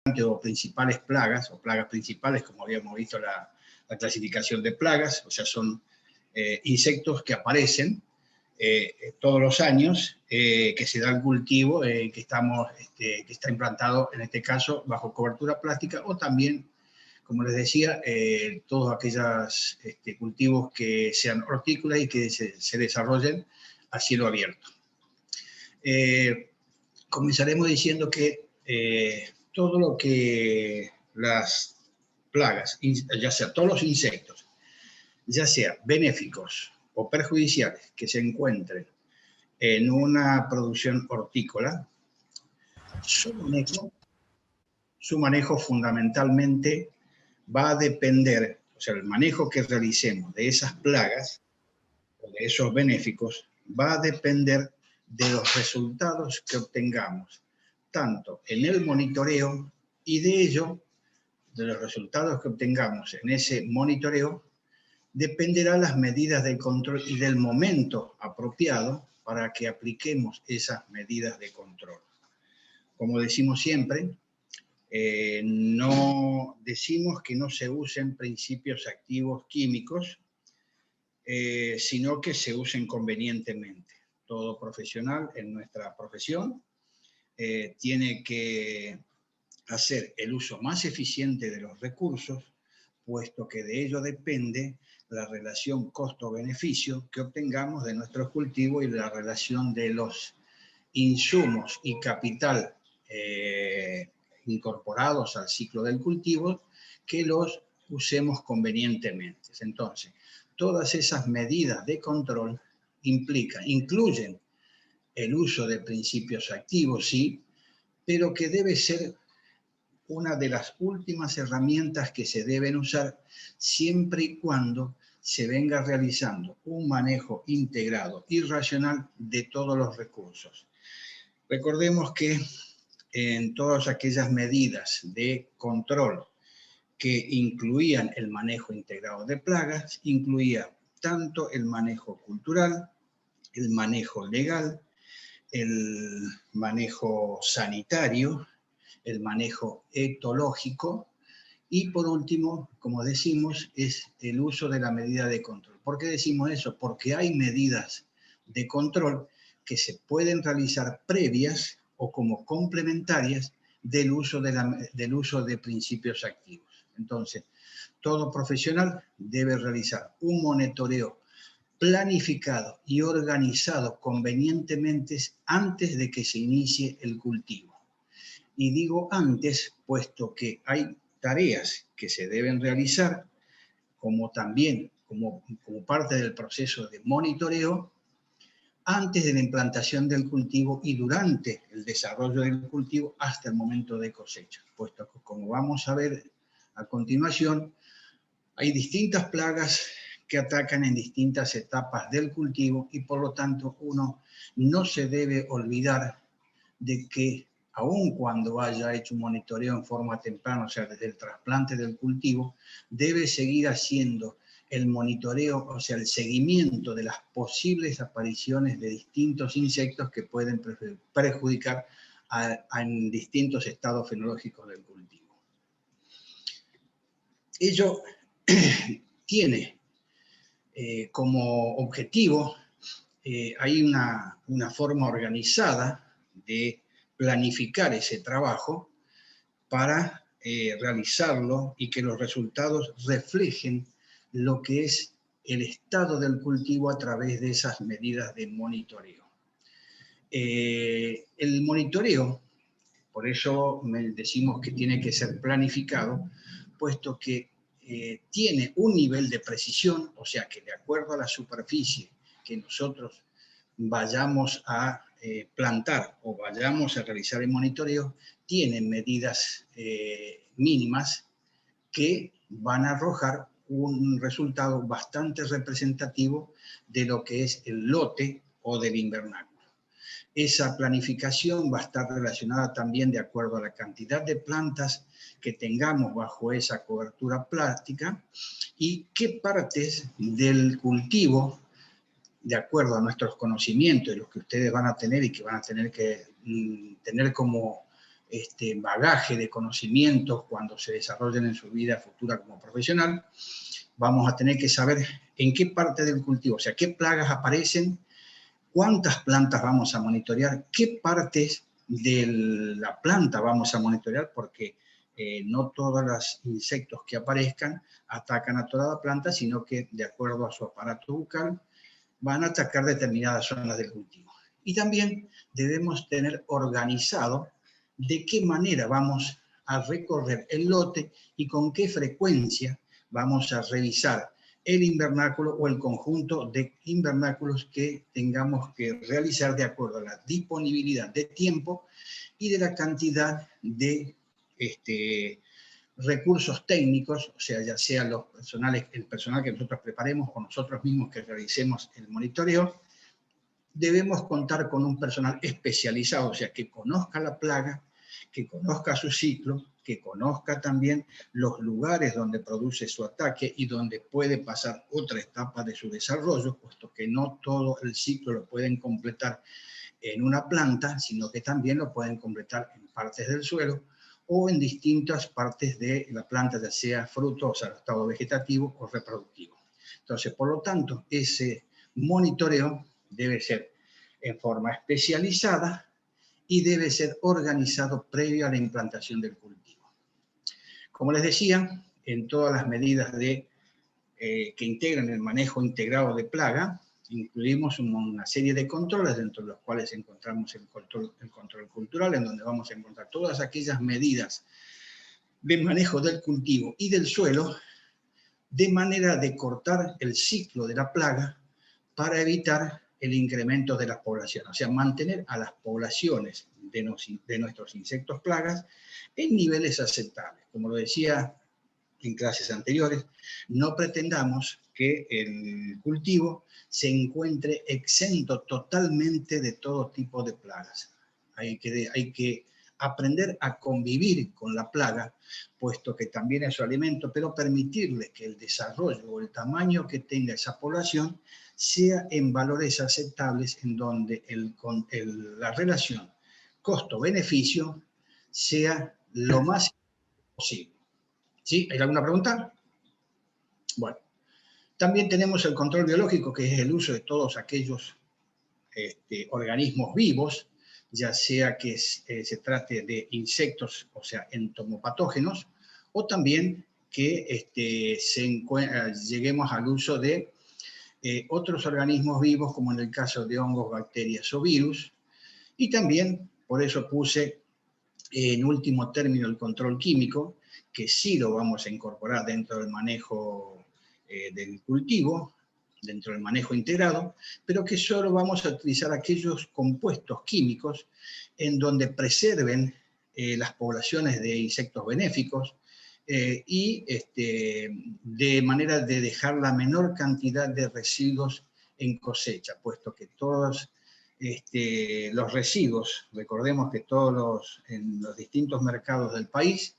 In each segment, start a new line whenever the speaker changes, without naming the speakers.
o principales plagas, o plagas principales, como habíamos visto la clasificación de plagas, o sea, son insectos que aparecen todos los años, que se da el cultivo, que está implantado, en este caso, bajo cobertura plástica, o también, como les decía, todos aquellos cultivos que sean hortícolas y que se desarrollen a cielo abierto. Comenzaremos diciendo que todo lo que las plagas, ya sea todos los insectos, ya sea benéficos o perjudiciales que se encuentren en una producción hortícola, su manejo fundamentalmente va a depender, o sea, el manejo que realicemos de esas plagas o de esos benéficos va a depender de los resultados que obtengamos, tanto en el monitoreo y de ello, de los resultados que obtengamos en ese monitoreo, dependerá las medidas de control y del momento apropiado para que apliquemos esas medidas de control. Como decimos siempre, no decimos que no se usen principios activos químicos, sino que se usen convenientemente. Todo profesional en nuestra profesión tiene que hacer el uso más eficiente de los recursos, puesto que de ello depende la relación costo-beneficio que obtengamos de nuestros cultivos y la relación de los insumos y capital incorporados al ciclo del cultivo, que los usemos convenientemente. Entonces, todas esas medidas de control incluyen el uso de principios activos, sí, pero que debe ser una de las últimas herramientas que se deben usar siempre y cuando se venga realizando un manejo integrado y racional de todos los recursos. Recordemos que en todas aquellas medidas de control que incluían el manejo integrado de plagas, incluía tanto el manejo cultural, el manejo legal, el manejo sanitario, el manejo etológico y, por último, como decimos, es el uso de la medida de control. ¿Por qué decimos eso? Porque hay medidas de control que se pueden realizar previas o como complementarias del uso de principios activos. Entonces, todo profesional debe realizar un monitoreo planificado y organizado convenientemente antes de que se inicie el cultivo. Y digo antes, puesto que hay tareas que se deben realizar, como también como parte del proceso de monitoreo, antes de la implantación del cultivo y durante el desarrollo del cultivo hasta el momento de cosecha. Puesto que, como vamos a ver a continuación, hay distintas plagas que atacan en distintas etapas del cultivo y, por lo tanto, uno no se debe olvidar de que aun cuando haya hecho un monitoreo en forma temprana, o sea, desde el trasplante del cultivo, debe seguir haciendo el monitoreo, o sea, el seguimiento de las posibles apariciones de distintos insectos que pueden perjudicar en distintos estados fenológicos del cultivo. Ello tiene como objetivo, hay una forma organizada de planificar ese trabajo para realizarlo y que los resultados reflejen lo que es el estado del cultivo a través de esas medidas de monitoreo. El monitoreo, por eso decimos que tiene que ser planificado, puesto que tiene un nivel de precisión, o sea que de acuerdo a la superficie que nosotros vayamos a plantar o vayamos a realizar el monitoreo, tienen medidas mínimas que van a arrojar un resultado bastante representativo de lo que es el lote o del invernáculo. Esa planificación va a estar relacionada también de acuerdo a la cantidad de plantas que tengamos bajo esa cobertura plástica y qué partes del cultivo, de acuerdo a nuestros conocimientos y los que ustedes van a tener y que van a tener que tener como bagaje de conocimientos cuando se desarrollen en su vida futura como profesional. Vamos a tener que saber en qué parte del cultivo, o sea, qué plagas aparecen, cuántas plantas vamos a monitorear, qué partes de la planta vamos a monitorear, porque no todos los insectos que aparezcan atacan a toda la planta, sino que de acuerdo a su aparato bucal van a atacar determinadas zonas del cultivo. Y también debemos tener organizado de qué manera vamos a recorrer el lote y con qué frecuencia vamos a revisar el invernáculo o el conjunto de invernáculos que tengamos que realizar de acuerdo a la disponibilidad de tiempo y de la cantidad de recursos técnicos, o sea, ya sea el personal que nosotros preparemos o nosotros mismos que realicemos el monitoreo. Debemos contar con un personal especializado, o sea, que conozca la plaga, que conozca su ciclo, que conozca también los lugares donde produce su ataque y donde puede pasar otra etapa de su desarrollo, puesto que no todo el ciclo lo pueden completar en una planta, sino que también lo pueden completar en partes del suelo o en distintas partes de la planta, ya sea fruto, o sea, estado vegetativo o reproductivo. Entonces, por lo tanto, ese monitoreo debe ser en forma especializada y debe ser organizado previo a la implantación del cultivo. Como les decía, en todas las medidas que integran el manejo integrado de plaga, incluimos una serie de controles, dentro de los cuales encontramos el control cultural, en donde vamos a encontrar todas aquellas medidas de manejo del cultivo y del suelo, de manera de cortar el ciclo de la plaga para evitar el incremento de las poblaciones, o sea, mantener a las poblaciones de nuestros insectos plagas en niveles aceptables. Como lo decía en clases anteriores, no pretendamos que el cultivo se encuentre exento totalmente de todo tipo de plagas. Hay que aprender a convivir con la plaga, puesto que también es su alimento, pero permitirle que el desarrollo o el tamaño que tenga esa población sea en valores aceptables, en donde la relación costo-beneficio sea lo más posible. ¿Sí? ¿Hay alguna pregunta? Bueno, también tenemos el control biológico, que es el uso de todos aquellos organismos vivos, ya sea que se trate de insectos, o sea, entomopatógenos, o también que lleguemos al uso de otros organismos vivos, como en el caso de hongos, bacterias o virus, y también, por eso puse en último término el control químico, que sí lo vamos a incorporar dentro del manejo del cultivo, dentro del manejo integrado, pero que solo vamos a utilizar aquellos compuestos químicos en donde preserven las poblaciones de insectos benéficos y de manera de dejar la menor cantidad de residuos en cosecha, puesto que todos los residuos, recordemos que en los distintos mercados del país,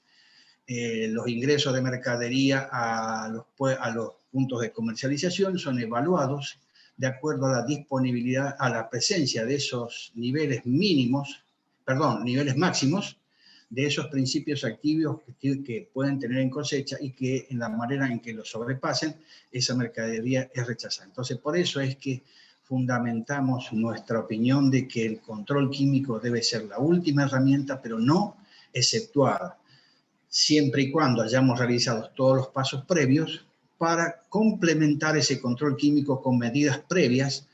los ingresos de mercadería a los puntos de comercialización son evaluados de acuerdo a la disponibilidad, a la presencia de esos niveles niveles máximos de esos principios activos que pueden tener en cosecha, y que en la manera en que los sobrepasen, esa mercadería es rechazada. Entonces, por eso es que fundamentamos nuestra opinión de que el control químico debe ser la última herramienta, pero no exceptuada, siempre y cuando hayamos realizado todos los pasos previos para complementar ese control químico con medidas previas,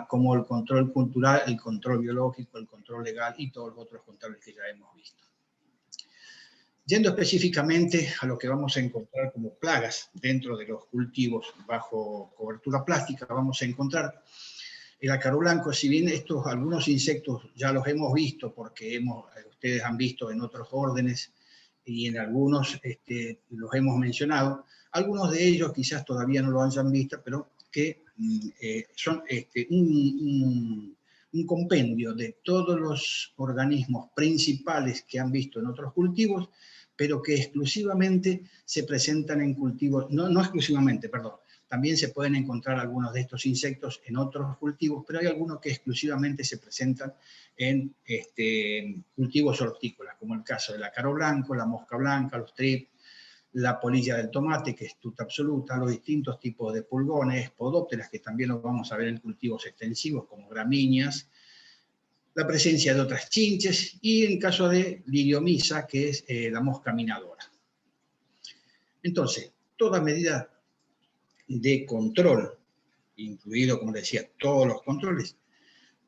como el control cultural, el control biológico, el control legal y todos los otros controles que ya hemos visto. Yendo específicamente a lo que vamos a encontrar como plagas dentro de los cultivos bajo cobertura plástica, vamos a encontrar el ácaro blanco. Si bien algunos insectos ya los hemos visto, porque ustedes han visto en otros órdenes y en algunos los hemos mencionado, algunos de ellos quizás todavía no lo hayan visto, pero que son un compendio de todos los organismos principales que han visto en otros cultivos, pero que exclusivamente se presentan en cultivos, no exclusivamente, perdón, También se pueden encontrar algunos de estos insectos en otros cultivos, pero hay algunos que exclusivamente se presentan en cultivos hortícolas, como el caso del ácaro blanco, la mosca blanca, los thrips, la polilla del tomate, que es tuta absoluta, los distintos tipos de pulgones, podópteras, que también los vamos a ver en cultivos extensivos, como gramíneas, la presencia de otras chinches, y en caso de liriomisa, que es la mosca minadora. Entonces, toda medida de control, incluido, como decía, todos los controles,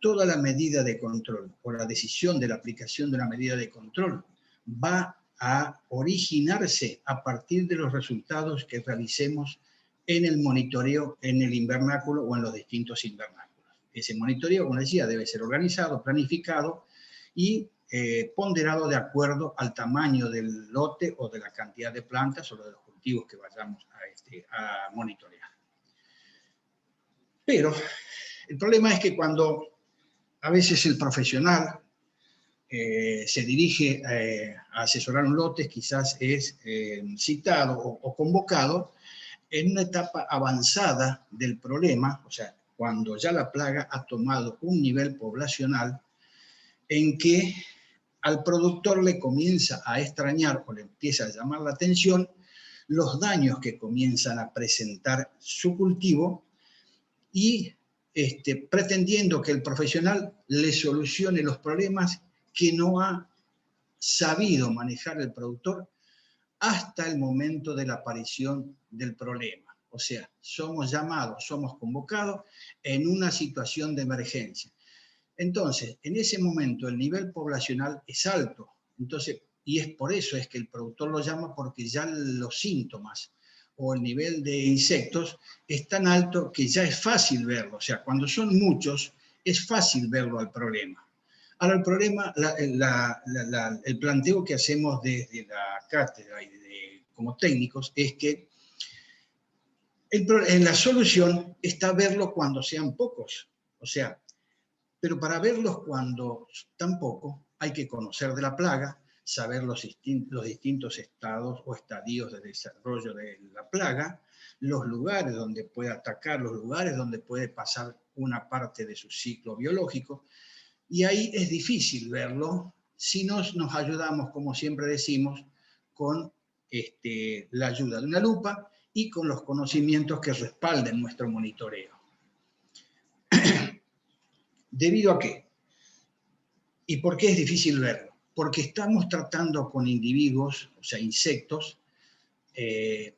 toda la medida de control o la decisión de la aplicación de una medida de control va a originarse a partir de los resultados que realicemos en el monitoreo en el invernáculo o en los distintos invernáculos. Ese monitoreo, como decía, debe ser organizado, planificado y ponderado de acuerdo al tamaño del lote o de la cantidad de plantas o de los cultivos que vayamos a monitorear. Pero el problema es que cuando a veces el profesional se dirige a asesorar un lote, quizás es citado o convocado en una etapa avanzada del problema, o sea, cuando ya la plaga ha tomado un nivel poblacional en que al productor le comienza a extrañar o le empieza a llamar la atención los daños que comienzan a presentar su cultivo y pretendiendo que el profesional le solucione los problemas que no ha sabido manejar el productor hasta el momento de la aparición del problema. O sea, somos llamados, somos convocados en una situación de emergencia. Entonces, en ese momento el nivel poblacional es alto, entonces, y es por eso es que el productor lo llama, porque ya los síntomas o el nivel de insectos es tan alto que ya es fácil verlo. O sea, cuando son muchos, es fácil verlo al problema. Ahora, el problema, el planteo que hacemos desde la cátedra y como técnicos es que en la solución está verlo cuando sean pocos. O sea, pero para verlos cuando están pocos hay que conocer de la plaga, saber los distintos estados o estadios de desarrollo de la plaga, los lugares donde puede atacar, los lugares donde puede pasar una parte de su ciclo biológico, y ahí es difícil verlo si nos ayudamos, como siempre decimos, con la ayuda de una lupa y con los conocimientos que respalden nuestro monitoreo. ¿Debido a qué? ¿Y por qué es difícil verlo? Porque estamos tratando con individuos, o sea, insectos,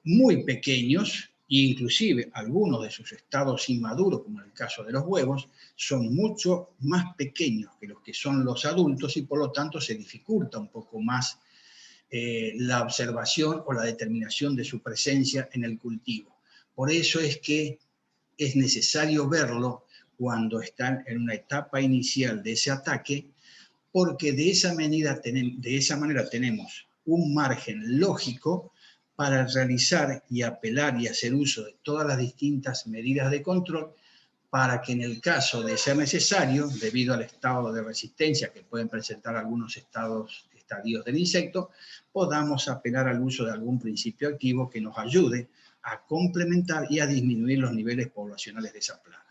muy pequeños, e inclusive algunos de sus estados inmaduros, como en el caso de los huevos, son mucho más pequeños que los que son los adultos y por lo tanto se dificulta un poco más la observación o la determinación de su presencia en el cultivo. Por eso es que es necesario verlo cuando están en una etapa inicial de ese ataque, porque de esa manera tenemos un margen lógico para realizar y apelar y hacer uso de todas las distintas medidas de control para que en el caso de ser necesario, debido al estado de resistencia que pueden presentar algunos estadios del insecto, podamos apelar al uso de algún principio activo que nos ayude a complementar y a disminuir los niveles poblacionales de esa plaga.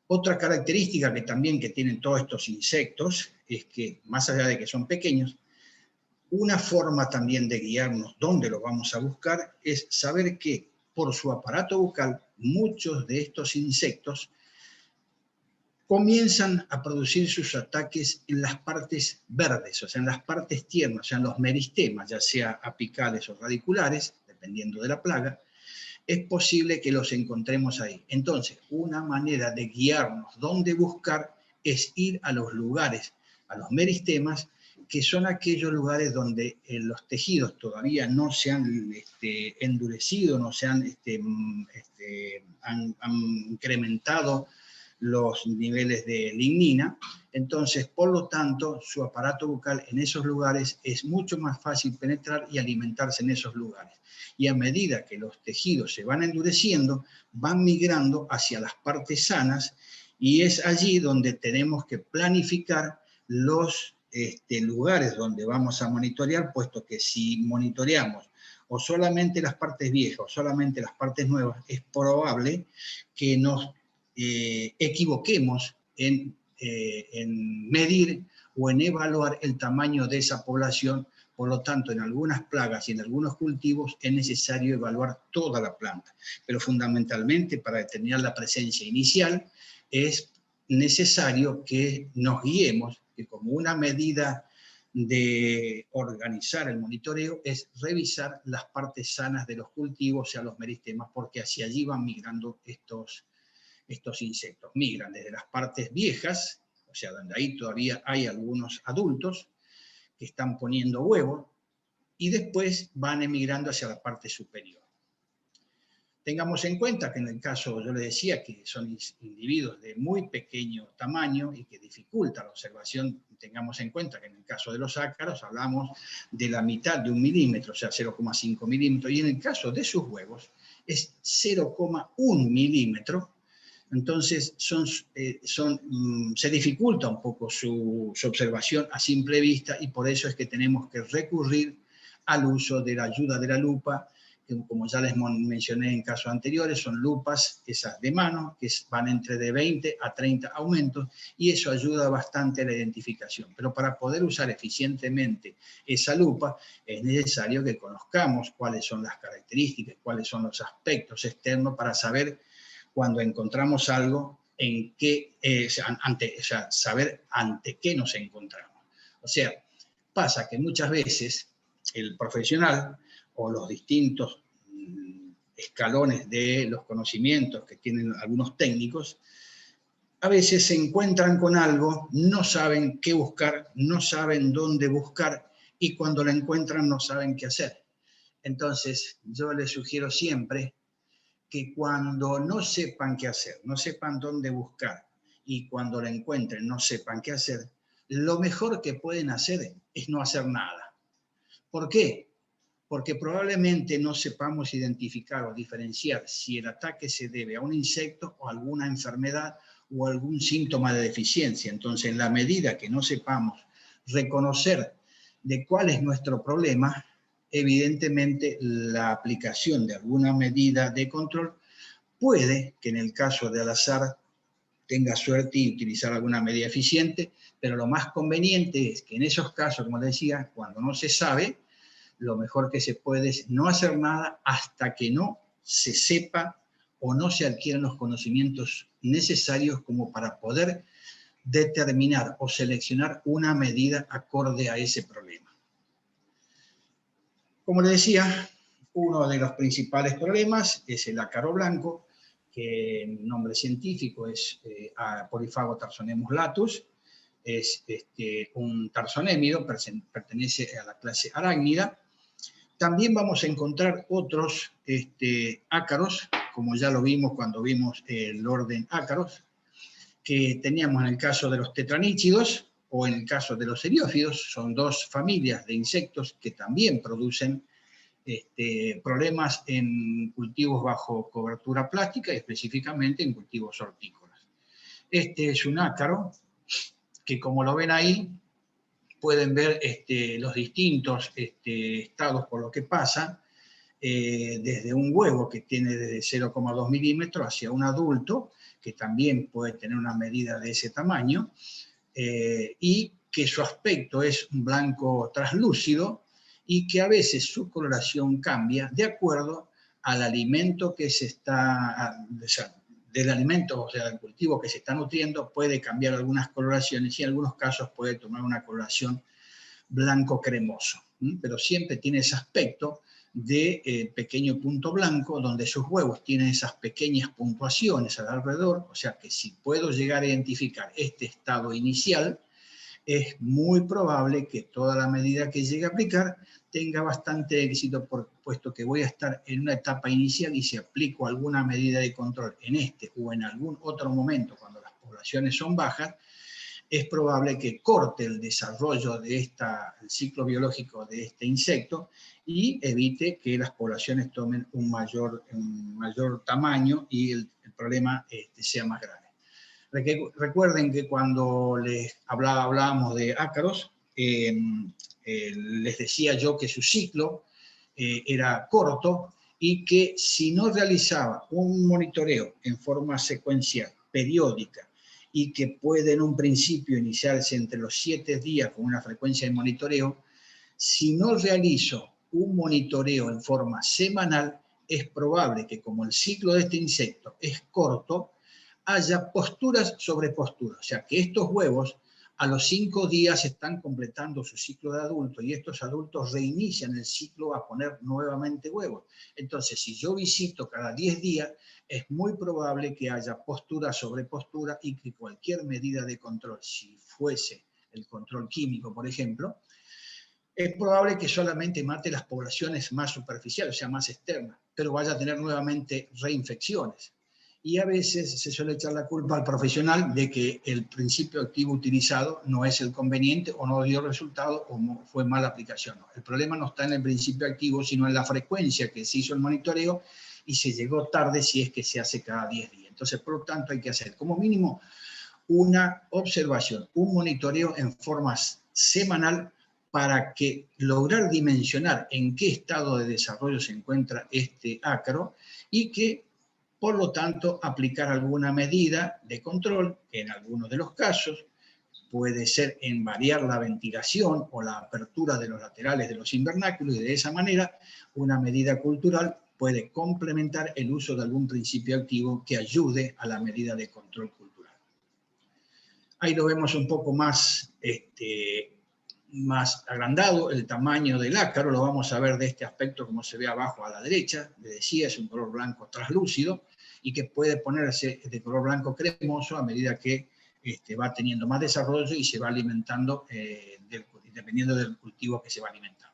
Otra característica que tienen todos estos insectos es que, más allá de que son pequeños, una forma también de guiarnos dónde lo vamos a buscar es saber que por su aparato bucal muchos de estos insectos comienzan a producir sus ataques en las partes verdes, o sea, en las partes tiernas, o sea, en los meristemas, ya sea apicales o radiculares, dependiendo de la plaga, es posible que los encontremos ahí. Entonces, una manera de guiarnos dónde buscar es ir a los lugares, a los meristemas, que son aquellos lugares donde los tejidos todavía no se han endurecido, no se han incrementado los niveles de lignina. Entonces, por lo tanto, su aparato bucal en esos lugares es mucho más fácil penetrar y alimentarse en esos lugares. Y a medida que los tejidos se van endureciendo, van migrando hacia las partes sanas y es allí donde tenemos que planificar los lugares donde vamos a monitorear, puesto que si monitoreamos o solamente las partes viejas o solamente las partes nuevas, es probable que nos equivoquemos en medir o en evaluar el tamaño de esa población. Por lo tanto, en algunas plagas y en algunos cultivos es necesario evaluar toda la planta. Pero fundamentalmente, para determinar la presencia inicial, es necesario que nos guiemos, que como una medida de organizar el monitoreo es revisar las partes sanas de los cultivos, o sea, los meristemas, porque hacia allí van migrando estos insectos. Migran desde las partes viejas, o sea, donde ahí todavía hay algunos adultos que están poniendo huevos, y después van emigrando hacia la parte superior. Tengamos en cuenta que en el caso, yo les decía, que son individuos de muy pequeño tamaño y que dificulta la observación. Tengamos en cuenta que en el caso de los ácaros hablamos de la mitad de 1 milímetro, o sea, 0,5 milímetros, y en el caso de sus huevos es 0,1 milímetro. Entonces se dificulta un poco su observación a simple vista, y por eso es que tenemos que recurrir al uso de la ayuda de la lupa, que como ya les mencioné en casos anteriores, son lupas esas de mano, que van entre de 20 a 30 aumentos, y eso ayuda bastante a la identificación. Pero para poder usar eficientemente esa lupa, es necesario que conozcamos cuáles son las características, cuáles son los aspectos externos, para saber cuando encontramos algo, saber ante qué nos encontramos. O sea, pasa que muchas veces el profesional o los distintos escalones de los conocimientos que tienen algunos técnicos, a veces se encuentran con algo, no saben qué buscar, no saben dónde buscar, y cuando lo encuentran no saben qué hacer. Entonces, yo les sugiero siempre que cuando no sepan qué hacer, no sepan dónde buscar, y cuando lo encuentren no sepan qué hacer, lo mejor que pueden hacer es no hacer nada. ¿Por qué? Porque probablemente no sepamos identificar o diferenciar si el ataque se debe a un insecto o a alguna enfermedad o algún síntoma de deficiencia. Entonces, en la medida que no sepamos reconocer de cuál es nuestro problema, evidentemente la aplicación de alguna medida de control puede que en el caso de al azar tenga suerte y utilizar alguna medida eficiente, pero lo más conveniente es que en esos casos, como les decía, cuando no se sabe, lo mejor que se puede es no hacer nada hasta que no se sepa o no se adquieran los conocimientos necesarios como para poder determinar o seleccionar una medida acorde a ese problema. Como les decía, uno de los principales problemas es el ácaro blanco, que en nombre científico es Polyphago tarsonemus latus. Es un tarsonémido, pertenece a la clase arácnida. También vamos a encontrar otros ácaros, como ya lo vimos cuando vimos el orden ácaros, que teníamos en el caso de los tetraníchidos o en el caso de los eriófidos. Son dos familias de insectos que también producen problemas en cultivos bajo cobertura plástica, y específicamente en cultivos hortícolas. Este es un ácaro que, como lo ven ahí, pueden ver los distintos estados por lo que pasa, desde un huevo que tiene desde 0,2 milímetros hacia un adulto, que también puede tener una medida de ese tamaño, y que su aspecto es un blanco translúcido, y que a veces su coloración cambia de acuerdo al alimento que se está, del alimento, o sea, del cultivo que se está nutriendo, puede cambiar algunas coloraciones, y en algunos casos puede tomar una coloración blanco cremoso, pero siempre tiene ese aspecto de pequeño punto blanco, donde sus huevos tienen esas pequeñas puntuaciones alrededor. O sea que si puedo llegar a identificar este estado inicial, es muy probable que toda la medida que llegue a aplicar tenga bastante éxito, puesto que voy a estar en una etapa inicial, y si aplico alguna medida de control en este o en algún otro momento cuando las poblaciones son bajas, es probable que corte el desarrollo de el ciclo biológico de este insecto, y evite que las poblaciones tomen un mayor tamaño y el problema sea más grave. Recuerden que cuando les hablábamos de ácaros, les decía yo que su ciclo era corto y que si no realizaba un monitoreo en forma secuencial, periódica, y que puede en un principio iniciarse entre los 7 días con una frecuencia de monitoreo, si no realizo un monitoreo en forma semanal, es probable que como el ciclo de este insecto es corto, haya posturas sobre posturas. O sea, que estos huevos a los 5 días están completando su ciclo de adulto y estos adultos reinician el ciclo a poner nuevamente huevos. Entonces, si yo visito cada 10 días, es muy probable que haya postura sobre postura y que cualquier medida de control, si fuese el control químico, por ejemplo, es probable que solamente mate las poblaciones más superficiales, o sea, más externas, pero vaya a tener nuevamente reinfecciones. Y a veces se suele echar la culpa al profesional de que el principio activo utilizado no es el conveniente o no dio resultado o fue mala aplicación. El problema no está en el principio activo, sino en la frecuencia que se hizo el monitoreo y se llegó tarde si es que se hace cada 10 días. Entonces, por lo tanto, hay que hacer como mínimo una observación, un monitoreo en forma semanal para que lograr dimensionar en qué estado de desarrollo se encuentra este ácaro y que, por lo tanto, aplicar alguna medida de control, que en algunos de los casos puede ser en variar la ventilación o la apertura de los laterales de los invernáculos, y de esa manera una medida cultural puede complementar el uso de algún principio activo que ayude a la medida de control cultural. Ahí lo vemos un poco más, más agrandado, el tamaño del ácaro, lo vamos a ver de este aspecto como se ve abajo a la derecha, le decía, es un color blanco translúcido y que puede ponerse de color blanco cremoso a medida que va teniendo más desarrollo y se va alimentando dependiendo del cultivo que se va alimentando.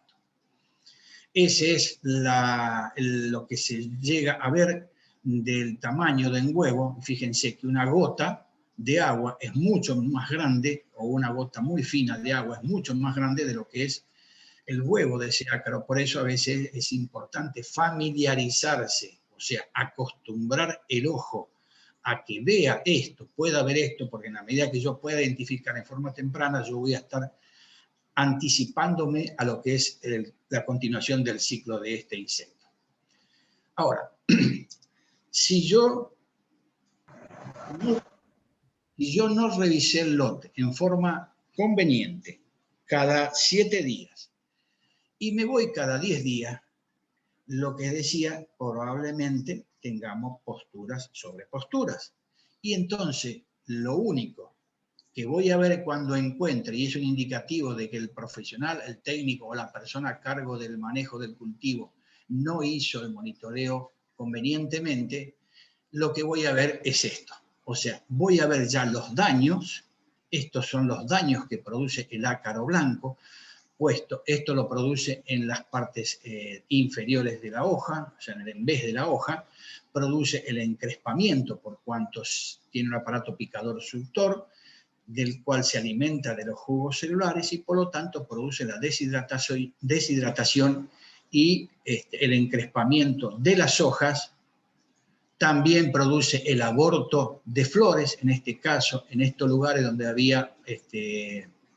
Ese es lo que se llega a ver del tamaño del huevo. Fíjense que una gota de agua es mucho más grande, o una gota muy fina de agua es mucho más grande de lo que es el huevo de ese ácaro. Por eso a veces es importante familiarizarse, o sea, acostumbrar el ojo a que vea esto, pueda ver esto, porque en la medida que yo pueda identificar en forma temprana, yo voy a estar anticipándome a lo que es la continuación del ciclo de este insecto. Ahora, si yo no revisé el lote en forma conveniente cada 7 días y me voy cada 10 días, lo que decía, probablemente tengamos posturas sobre posturas. Y entonces, lo único que voy a ver cuando encuentre, y es un indicativo de que el profesional, el técnico o la persona a cargo del manejo del cultivo no hizo el monitoreo convenientemente, lo que voy a ver es esto. O sea, voy a ver ya los daños, estos son los daños que produce el ácaro blanco, puesto, esto lo produce en las partes inferiores de la hoja, o sea, en el envés de la hoja, produce el encrespamiento por cuanto tiene un aparato picador suctor, del cual se alimenta de los jugos celulares y por lo tanto produce la deshidratación y el encrespamiento de las hojas. También produce el aborto de flores, en este caso, en estos lugares donde había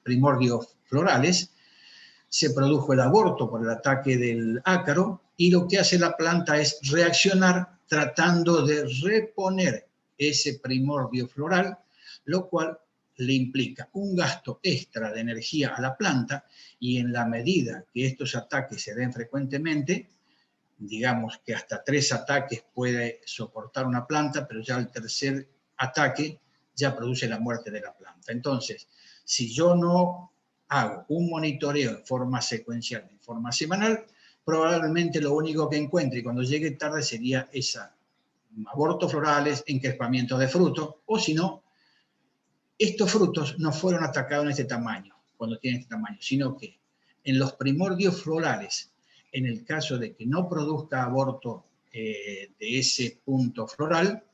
primordios florales, se produjo el aborto por el ataque del ácaro y lo que hace la planta es reaccionar tratando de reponer ese primordio floral, lo cual le implica un gasto extra de energía a la planta y en la medida que estos ataques se den frecuentemente, digamos que hasta 3 ataques puede soportar una planta, pero ya el tercer ataque ya produce la muerte de la planta. Entonces, si yo no hago un monitoreo en forma secuencial, en forma semanal, probablemente lo único que encuentre cuando llegue tarde sería abortos florales, encrespamiento de frutos, o si no, estos frutos no fueron atacados en este tamaño, cuando tienen este tamaño, sino que en los primordios florales, en el caso de que no produzca aborto de ese punto floral,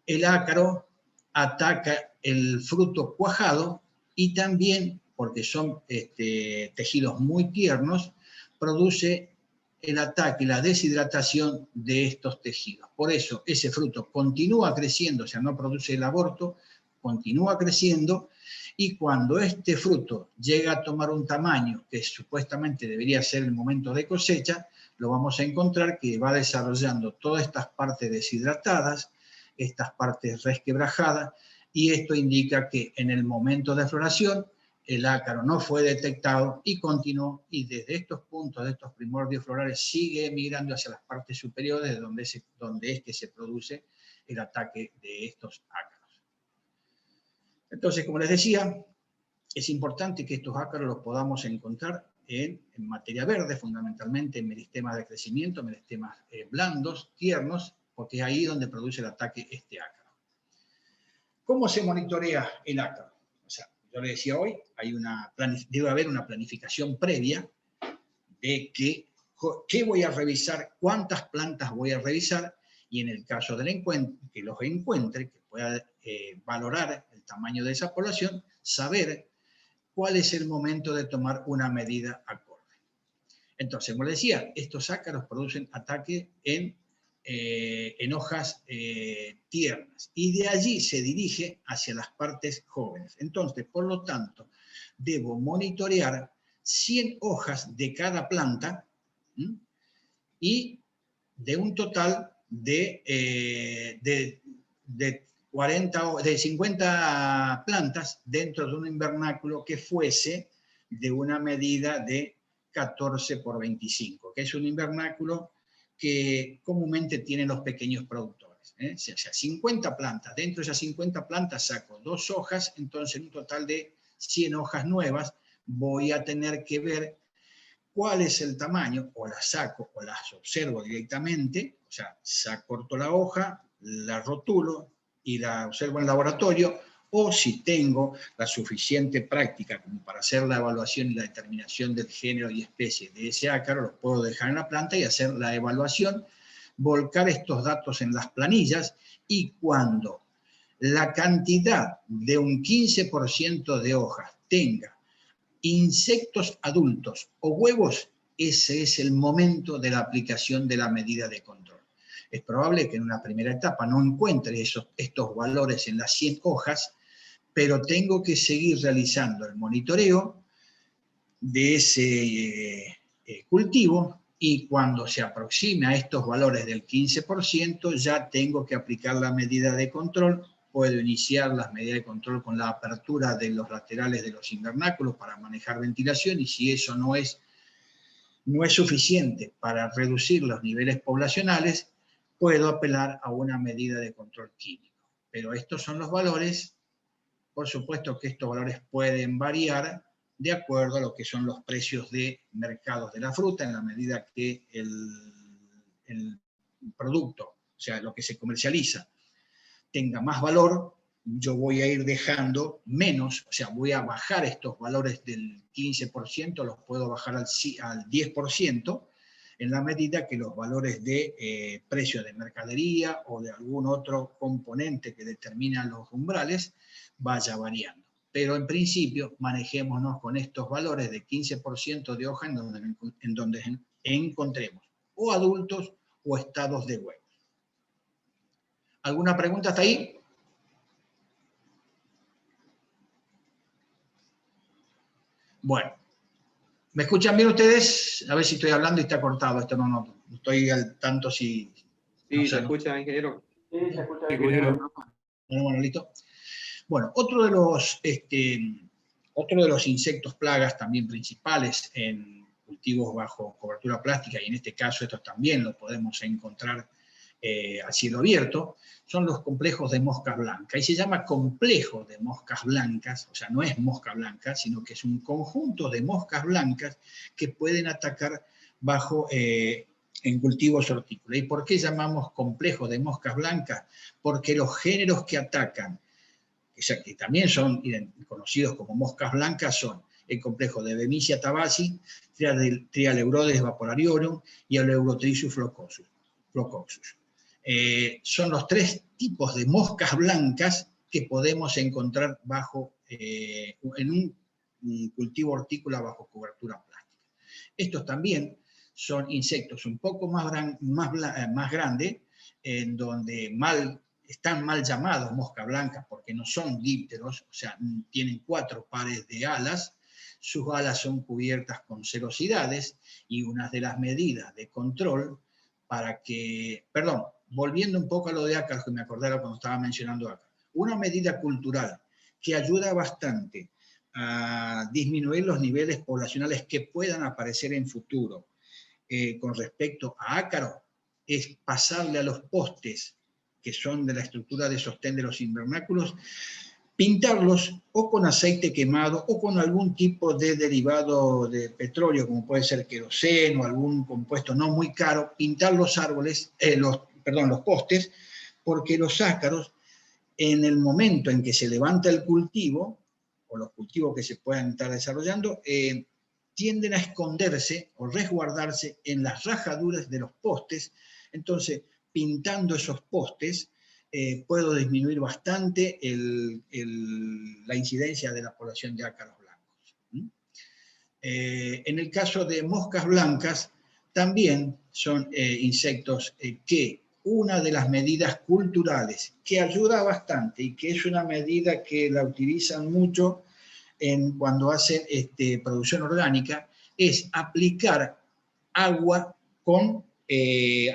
el ácaro ataca el fruto cuajado y también, porque son tejidos muy tiernos, produce el ataque, la deshidratación de estos tejidos. Por eso ese fruto continúa creciendo, o sea, no produce el aborto, continúa creciendo Y cuando este fruto llega a tomar un tamaño que supuestamente debería ser el momento de cosecha, lo vamos a encontrar que va desarrollando todas estas partes deshidratadas, estas partes resquebrajadas, y esto indica que en el momento de floración el ácaro no fue detectado y continuó, y desde estos puntos, de estos primordios florales, sigue migrando hacia las partes superiores donde es que se produce el ataque de estos ácaros. Entonces, como les decía, es importante que estos ácaros los podamos encontrar en materia verde, fundamentalmente en meristemas de crecimiento, meristemas blandos, tiernos, porque es ahí donde produce el ataque este ácaro. ¿Cómo se monitorea el ácaro? O sea, yo le decía hoy, debe haber una planificación previa de qué voy a revisar, cuántas plantas voy a revisar, y en el caso del que los encuentre, que pueda valorar el tamaño de esa población, saber cuál es el momento de tomar una medida acorde. Entonces, como les decía, estos ácaros producen ataque en hojas tiernas, y de allí se dirige hacia las partes jóvenes. Entonces, por lo tanto, debo monitorear 100 hojas de cada planta, ¿sí? Y de un total de 50 plantas dentro de un invernáculo que fuese de una medida de 14 por 25, que es un invernáculo que comúnmente tienen los pequeños productores. O sea, 50 plantas. Dentro de esas 50 plantas saco 2 hojas, entonces en un total de 100 hojas nuevas voy a tener que ver cuál es el tamaño, o las saco o las observo directamente, o sea, corto la hoja, la rotulo y la observo en laboratorio, o si tengo la suficiente práctica como para hacer la evaluación y la determinación del género y especie de ese ácaro, lo puedo dejar en la planta y hacer la evaluación, volcar estos datos en las planillas, y cuando la cantidad de un 15% de hojas tenga insectos adultos o huevos, ese es el momento de la aplicación de la medida de control. Es probable que en una primera etapa no encuentre estos valores en las 100 hojas, pero tengo que seguir realizando el monitoreo de ese cultivo, y cuando se aproxime a estos valores del 15%, ya tengo que aplicar la medida de control. Puedo iniciar las medidas de control con la apertura de los laterales de los invernáculos para manejar ventilación, y si eso no es suficiente para reducir los niveles poblacionales, puedo apelar a una medida de control químico. Pero estos son los valores. Por supuesto que estos valores pueden variar de acuerdo a lo que son los precios de mercados de la fruta, en la medida que el producto, o sea, lo que se comercializa, tenga más valor, yo voy a ir dejando menos, o sea, voy a bajar estos valores del 15%, los puedo bajar al 10%, en la medida que los valores de precio de mercadería o de algún otro componente que determina los umbrales vaya variando. Pero en principio manejémonos con estos valores de 15% de hoja en donde encontremos o adultos o estados de huevos. ¿Alguna pregunta hasta ahí? Bueno, ¿me escuchan bien ustedes? A ver si estoy hablando y está cortado. Esto no estoy al tanto si...
Sí,
no sé,
se escucha, ingeniero.
Sí, se escucha, ingeniero.
Bueno, listo. Bueno, otro de los insectos plagas también principales en cultivos bajo cobertura plástica, y en este caso estos también los podemos encontrar a cielo abierto, son los complejos de mosca blanca. Y se llama complejo de moscas blancas, o sea, no es mosca blanca, sino que es un conjunto de moscas blancas que pueden atacar en cultivos hortícolas. ¿Y por qué llamamos complejo de moscas blancas? Porque los géneros que atacan, que también son conocidos como moscas blancas, son el complejo de Bemisia tabaci, Trialeurodes vaporariorum y el Eulotrichus flocosus. Son los 3 tipos de moscas blancas que podemos encontrar en un cultivo hortícola bajo cobertura plástica. Estos también son insectos un poco más grandes, en donde mal están mal llamados moscas blancas porque no son dípteros, o sea, tienen 4 pares de alas, sus alas son cubiertas con serosidades y una de las medidas de control para que, perdón, volviendo un poco a lo de ácaros, que me acordaba cuando estaba mencionando ácaros, una medida cultural que ayuda bastante a disminuir los niveles poblacionales que puedan aparecer en futuro con respecto a ácaros es pasarle a los postes que son de la estructura de sostén de los invernáculos, pintarlos o con aceite quemado o con algún tipo de derivado de petróleo, como puede ser queroseno o algún compuesto no muy caro, pintar los árboles, los postes, porque los ácaros, en el momento en que se levanta el cultivo, o los cultivos que se puedan estar desarrollando, tienden a esconderse o resguardarse en las rajaduras de los postes. Entonces, pintando esos postes, puedo disminuir bastante la incidencia de la población de ácaros blancos. En el caso de moscas blancas, también son insectos que una de las medidas culturales que ayuda bastante y que es una medida que la utilizan mucho cuando hacen producción orgánica, es aplicar agua con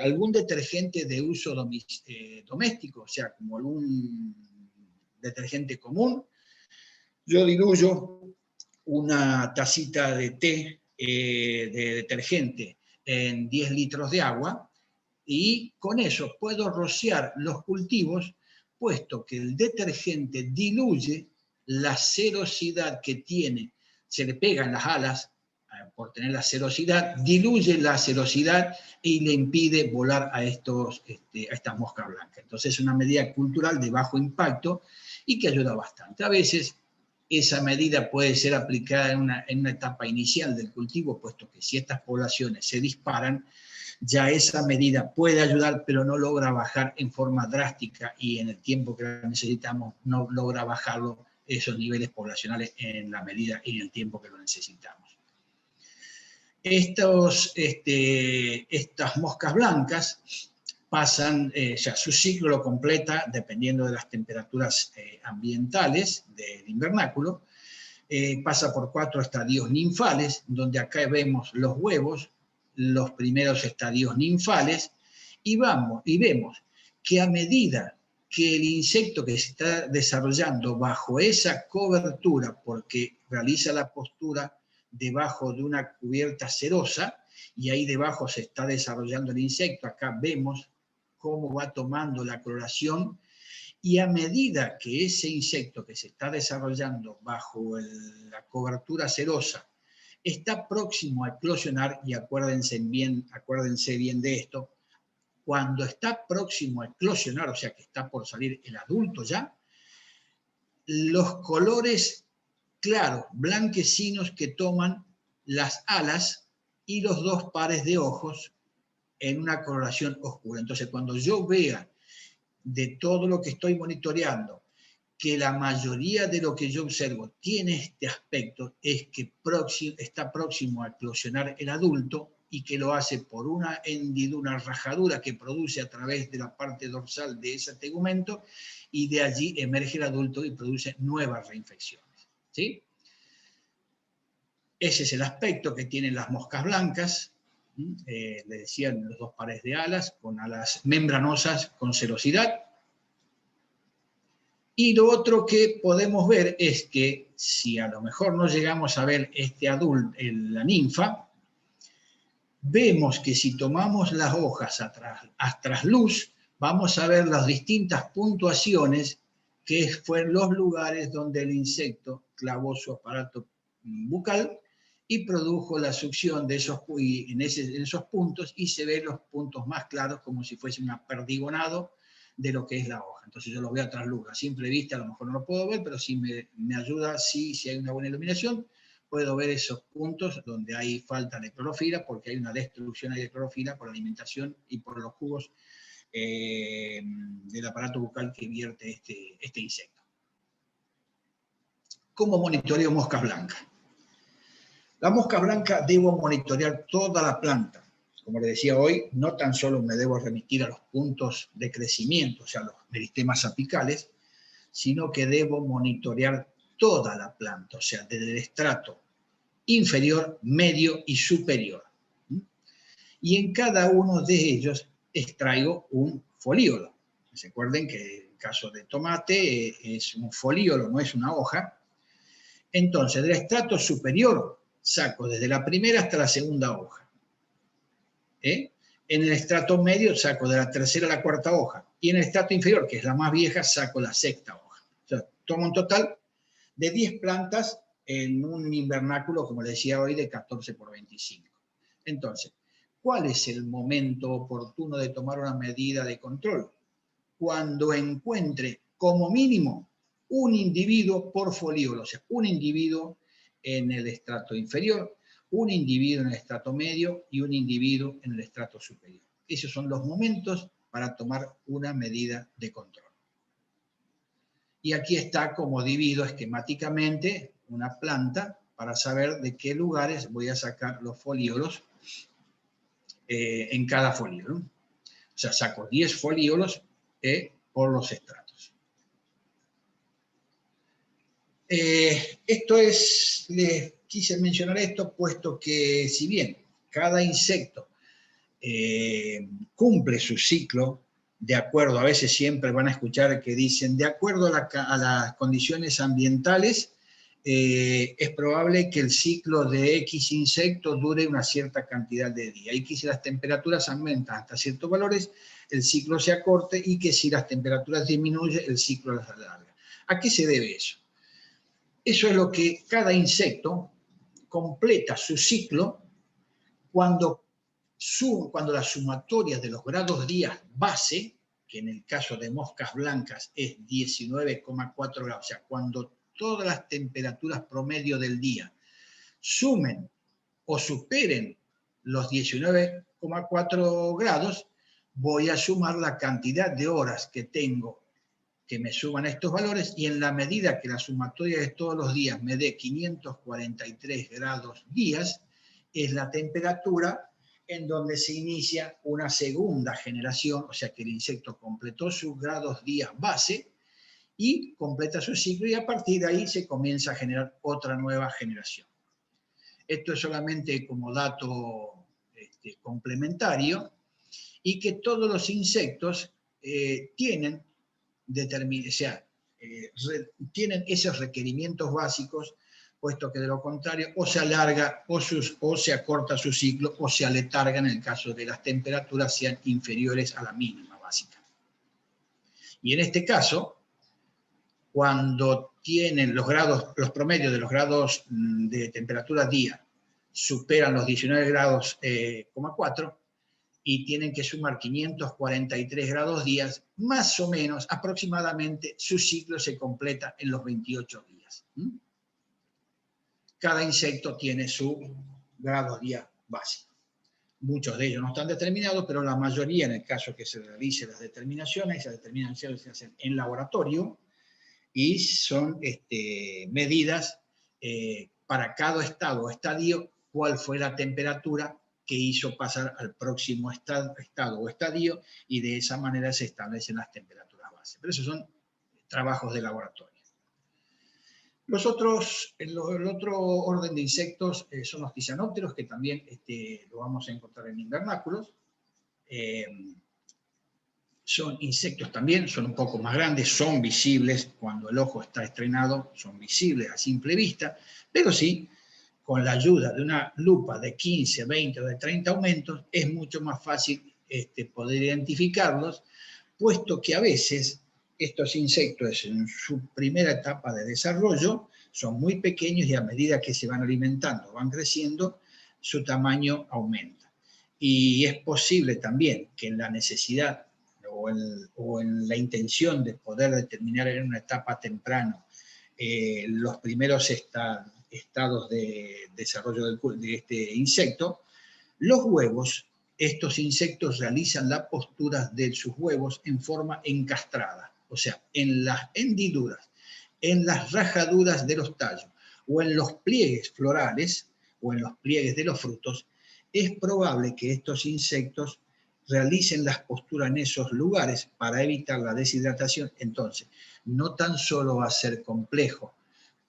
algún detergente de uso doméstico, o sea, como algún detergente común. Yo diluyo una tacita de té de detergente en 10 litros de agua y con eso puedo rociar los cultivos, puesto que el detergente diluye la cerosidad que tiene, se le pegan las alas por tener la cerosidad, diluye la cerosidad y le impide volar a estas moscas blancas. Entonces es una medida cultural de bajo impacto y que ayuda bastante. A veces esa medida puede ser aplicada en una etapa inicial del cultivo, puesto que si estas poblaciones se disparan, ya esa medida puede ayudar, pero no logra bajar en forma drástica y en el tiempo que necesitamos no logra bajarlo esos niveles poblacionales en la medida y en el tiempo que lo necesitamos. Estas moscas blancas pasan, ya su ciclo lo completa dependiendo de las temperaturas ambientales del invernáculo, pasa por 4 estadios ninfales, donde acá vemos los huevos, los primeros estadios ninfales, y vemos que a medida que el insecto que se está desarrollando bajo esa cobertura, porque realiza la postura debajo de una cubierta cerosa, y ahí debajo se está desarrollando el insecto, acá vemos cómo va tomando la coloración, y a medida que ese insecto que se está desarrollando bajo la cobertura cerosa está próximo a eclosionar, y acuérdense bien de esto, cuando está próximo a eclosionar, o sea que está por salir el adulto ya, los colores claros, blanquecinos que toman las alas y los 2 pares de ojos en una coloración oscura. Entonces, cuando yo vea de todo lo que estoy monitoreando, que la mayoría de lo que yo observo tiene este aspecto, es que está próximo a eclosionar el adulto y que lo hace por una hendidura, una rajadura que produce a través de la parte dorsal de ese tegumento, y de allí emerge el adulto y produce nuevas reinfecciones. ¿Sí? Ese es el aspecto que tienen las moscas blancas. Le decían los 2 pares de alas, con alas membranosas con cerosidad. Y lo otro que podemos ver es que si a lo mejor no llegamos a ver la ninfa, vemos que si tomamos las hojas a trasluz, vamos a ver las distintas puntuaciones que fueron los lugares donde el insecto clavó su aparato bucal y produjo la succión de en esos puntos, y se ven los puntos más claros como si fuese un aperdigonado de lo que es la hoja. Entonces yo lo veo a trasluz. A simple vista a lo mejor no lo puedo ver, pero sí me ayuda, si hay una buena iluminación, puedo ver esos puntos donde hay falta de clorofila, porque hay una destrucción de clorofila por la alimentación y por los jugos del aparato bucal que vierte este insecto. ¿Cómo monitoreo moscas blancas? La mosca blanca debo monitorear toda la planta, como les decía hoy, no tan solo me debo remitir a los puntos de crecimiento, o sea, los meristemas apicales, sino que debo monitorear toda la planta, o sea, desde el estrato inferior, medio y superior. Y en cada uno de ellos extraigo un folíolo. Recuerden que en el caso de tomate es un folíolo, no es una hoja. Entonces, del estrato superior saco desde la primera hasta la segunda hoja. En el estrato medio saco de la tercera a la cuarta hoja. Y en el estrato inferior, que es la más vieja, saco la sexta hoja. O sea, tomo un total de 10 plantas en un invernáculo, como les decía hoy, de 14 por 25. Entonces, ¿cuál es el momento oportuno de tomar una medida de control? Cuando encuentre como mínimo un individuo por folíolo, o sea, un individuo en el estrato inferior, un individuo en el estrato medio y un individuo en el estrato superior. Esos son los momentos para tomar una medida de control. Y aquí está como divido esquemáticamente una planta para saber de qué lugares voy a sacar los folíolos en cada folíolo. O sea, saco 10 folíolos por los estratos. Les quise mencionar esto puesto que si bien cada insecto cumple su ciclo, de acuerdo, a veces siempre van a escuchar que dicen, de acuerdo a las condiciones ambientales, es probable que el ciclo de X insecto dure una cierta cantidad de días y que si las temperaturas aumentan hasta ciertos valores, el ciclo se acorte y que si las temperaturas disminuyen, el ciclo las alarga. ¿A qué se debe eso? Eso es lo que cada insecto completa su ciclo cuando la sumatoria de los grados días base, que en el caso de moscas blancas es 19,4 grados, o sea, cuando todas las temperaturas promedio del día sumen o superen los 19,4 grados, voy a sumar la cantidad de horas que tengo que me suman estos valores y en la medida que la sumatoria de todos los días me dé 543 grados días, es la temperatura en donde se inicia una segunda generación, o sea que el insecto completó sus grados días base y completa su ciclo y a partir de ahí se comienza a generar otra nueva generación. Esto es solamente como dato complementario y que todos los insectos tienen tienen esos requerimientos básicos, puesto que de lo contrario o se alarga o se acorta su ciclo o se aletarga en el caso de las temperaturas sean inferiores a la mínima básica. Y en este caso, cuando tienen los promedios de los grados de temperatura día superan los 19 grados, 4, y tienen que sumar 543 grados días, más o menos, aproximadamente, su ciclo se completa en los 28 días. Cada insecto tiene su grado día básico. Muchos de ellos no están determinados, pero la mayoría, en el caso que se realicen las determinaciones, esas determinaciones se hacen en laboratorio y son medidas para cada estado o estadio, cuál fue la temperatura que hizo pasar al próximo estado o estadio y de esa manera se establecen las temperaturas base. Pero esos son trabajos de laboratorio. El otro orden de insectos son los tisanópteros, que también lo vamos a encontrar en invernáculos. Son insectos también, son un poco más grandes, son visibles cuando el ojo está estrenado, son visibles a simple vista, pero sí, con la ayuda de una lupa de 15, 20 o de 30 aumentos, es mucho más fácil poder identificarlos, puesto que a veces estos insectos en su primera etapa de desarrollo son muy pequeños y a medida que se van alimentando, van creciendo, su tamaño aumenta. Y es posible también que en la necesidad o en la intención de poder determinar en una etapa temprana los primeros estados de desarrollo de este insecto, los huevos, estos insectos realizan la postura de sus huevos en forma encastrada, o sea, en las hendiduras, en las rajaduras de los tallos o en los pliegues florales o en los pliegues de los frutos, es probable que estos insectos realicen las posturas en esos lugares para evitar la deshidratación. Entonces, no tan solo va a ser complejo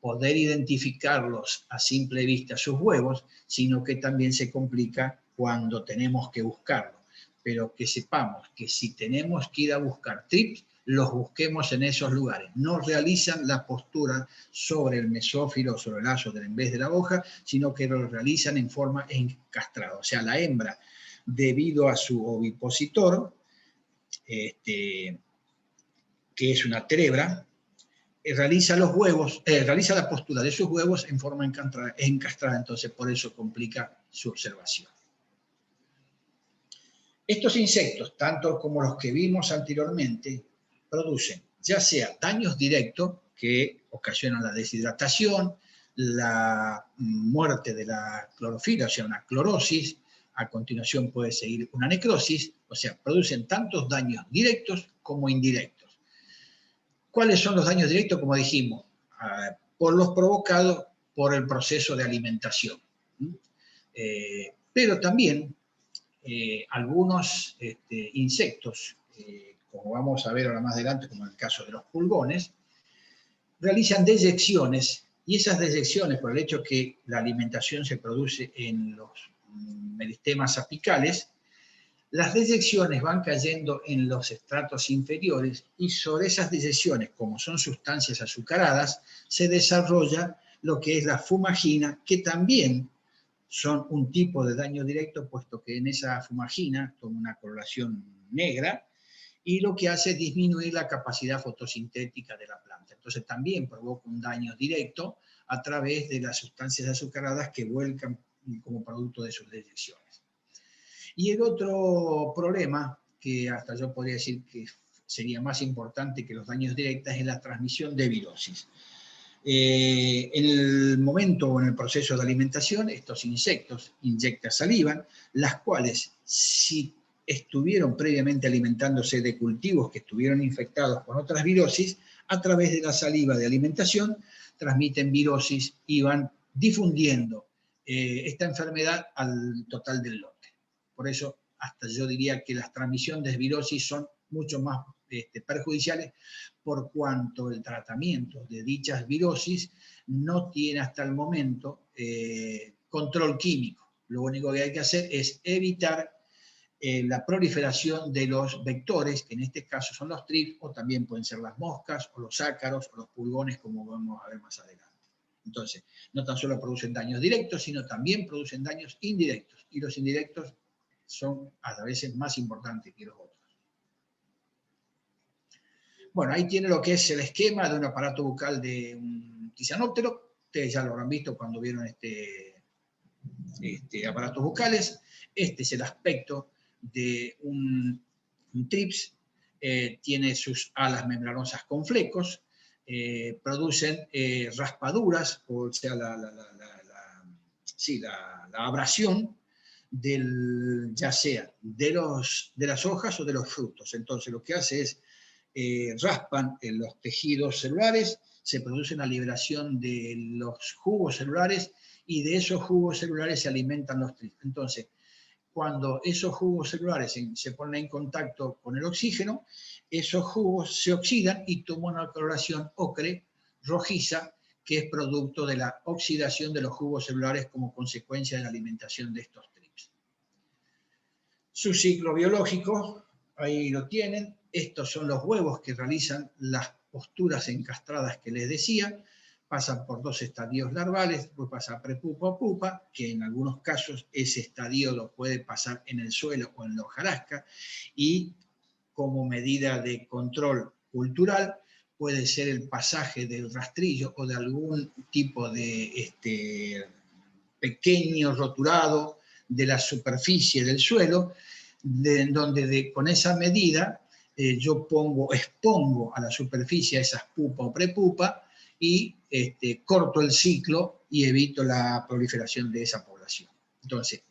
poder identificarlos a simple vista sus huevos, sino que también se complica cuando tenemos que buscarlos. Pero que sepamos que si tenemos que ir a buscar trips, los busquemos en esos lugares. No realizan la postura sobre el mesófilo, sobre el azote en vez de la hoja, sino que lo realizan en forma encastrada. O sea, la hembra, debido a su ovipositor, que es una trebra, realiza los huevos, realiza la postura de sus huevos en forma encastrada, entonces por eso complica su observación. Estos insectos, tanto como los que vimos anteriormente, producen ya sea daños directos que ocasionan la deshidratación, la muerte de la clorofila, o sea, una clorosis, a continuación puede seguir una necrosis, o sea, producen tantos daños directos como indirectos. ¿Cuáles son los daños directos? Como dijimos, por los provocados por el proceso de alimentación. Pero también algunos insectos, como vamos a ver ahora más adelante, como en el caso de los pulgones, realizan deyecciones, y esas deyecciones, por el hecho que la alimentación se produce en los meristemas apicales, las deyecciones van cayendo en los estratos inferiores y sobre esas deyecciones, como son sustancias azucaradas, se desarrolla lo que es la fumagina, que también son un tipo de daño directo, puesto que en esa fumagina toma una coloración negra y lo que hace es disminuir la capacidad fotosintética de la planta. Entonces también provoca un daño directo a través de las sustancias azucaradas que vuelcan como producto de sus deyecciones. Y el otro problema, que hasta yo podría decir que sería más importante que los daños directos, es la transmisión de virosis. En el momento o en el proceso de alimentación, estos insectos inyectan saliva, las cuales, si estuvieron previamente alimentándose de cultivos que estuvieron infectados con otras virosis, a través de la saliva de alimentación transmiten virosis y van difundiendo esta enfermedad al total del lote. Por eso, hasta yo diría que las transmisiones de virosis son mucho más perjudiciales, por cuanto el tratamiento de dichas virosis no tiene hasta el momento control químico. Lo único que hay que hacer es evitar la proliferación de los vectores, que en este caso son los trips, o también pueden ser las moscas, o los ácaros, o los pulgones, como vamos a ver más adelante. Entonces, no tan solo producen daños directos, sino también producen daños indirectos, y los indirectos son a veces más importantes que los otros. Bueno, ahí tiene lo que es el esquema de un aparato bucal de un tisanóptero. Ustedes ya lo habrán visto cuando vieron aparatos bucales. Este es el aspecto de un trips. Tiene sus alas membranosas con flecos. Producen raspaduras, o sea, la abrasión ya sea de las hojas o de los frutos. Entonces lo que hace es raspan en los tejidos celulares, se produce una liberación de los jugos celulares y de esos jugos celulares se alimentan los trips. Entonces, cuando esos jugos celulares se ponen en contacto con el oxígeno, esos jugos se oxidan y toman una coloración ocre, rojiza, que es producto de la oxidación de los jugos celulares como consecuencia de la alimentación de estos trips. Su ciclo biológico, ahí lo tienen. Estos son los huevos que realizan las posturas encastradas que les decía. Pasan por dos estadios larvales, después pasa a prepupa o pupa, que en algunos casos ese estadio lo puede pasar en el suelo o en la hojarasca, y como medida de control cultural puede ser el pasaje del rastrillo o de algún tipo de pequeño roturado de la superficie del suelo, donde con esa medida yo expongo a la superficie a esas pupa o prepupa y corto el ciclo y evito la proliferación de esa población. Entonces,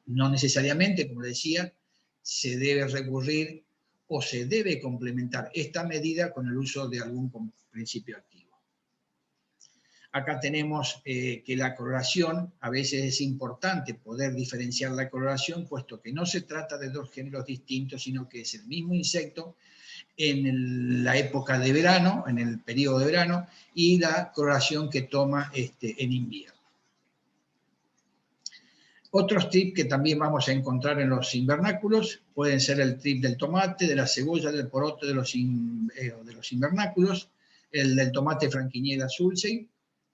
no necesariamente, como decía, se debe recurrir o se debe complementar esta medida con el uso de algún principio activo. Acá tenemos que la coloración, a veces es importante poder diferenciar la coloración, puesto que no se trata de dos géneros distintos, sino que es el mismo insecto en la época de verano, en el periodo de verano, y la coloración que toma en invierno. Otros trips que también vamos a encontrar en los invernáculos pueden ser el trip del tomate, de la cebolla, del poroto, de los invernáculos, el del tomate Franquiniella sulcei,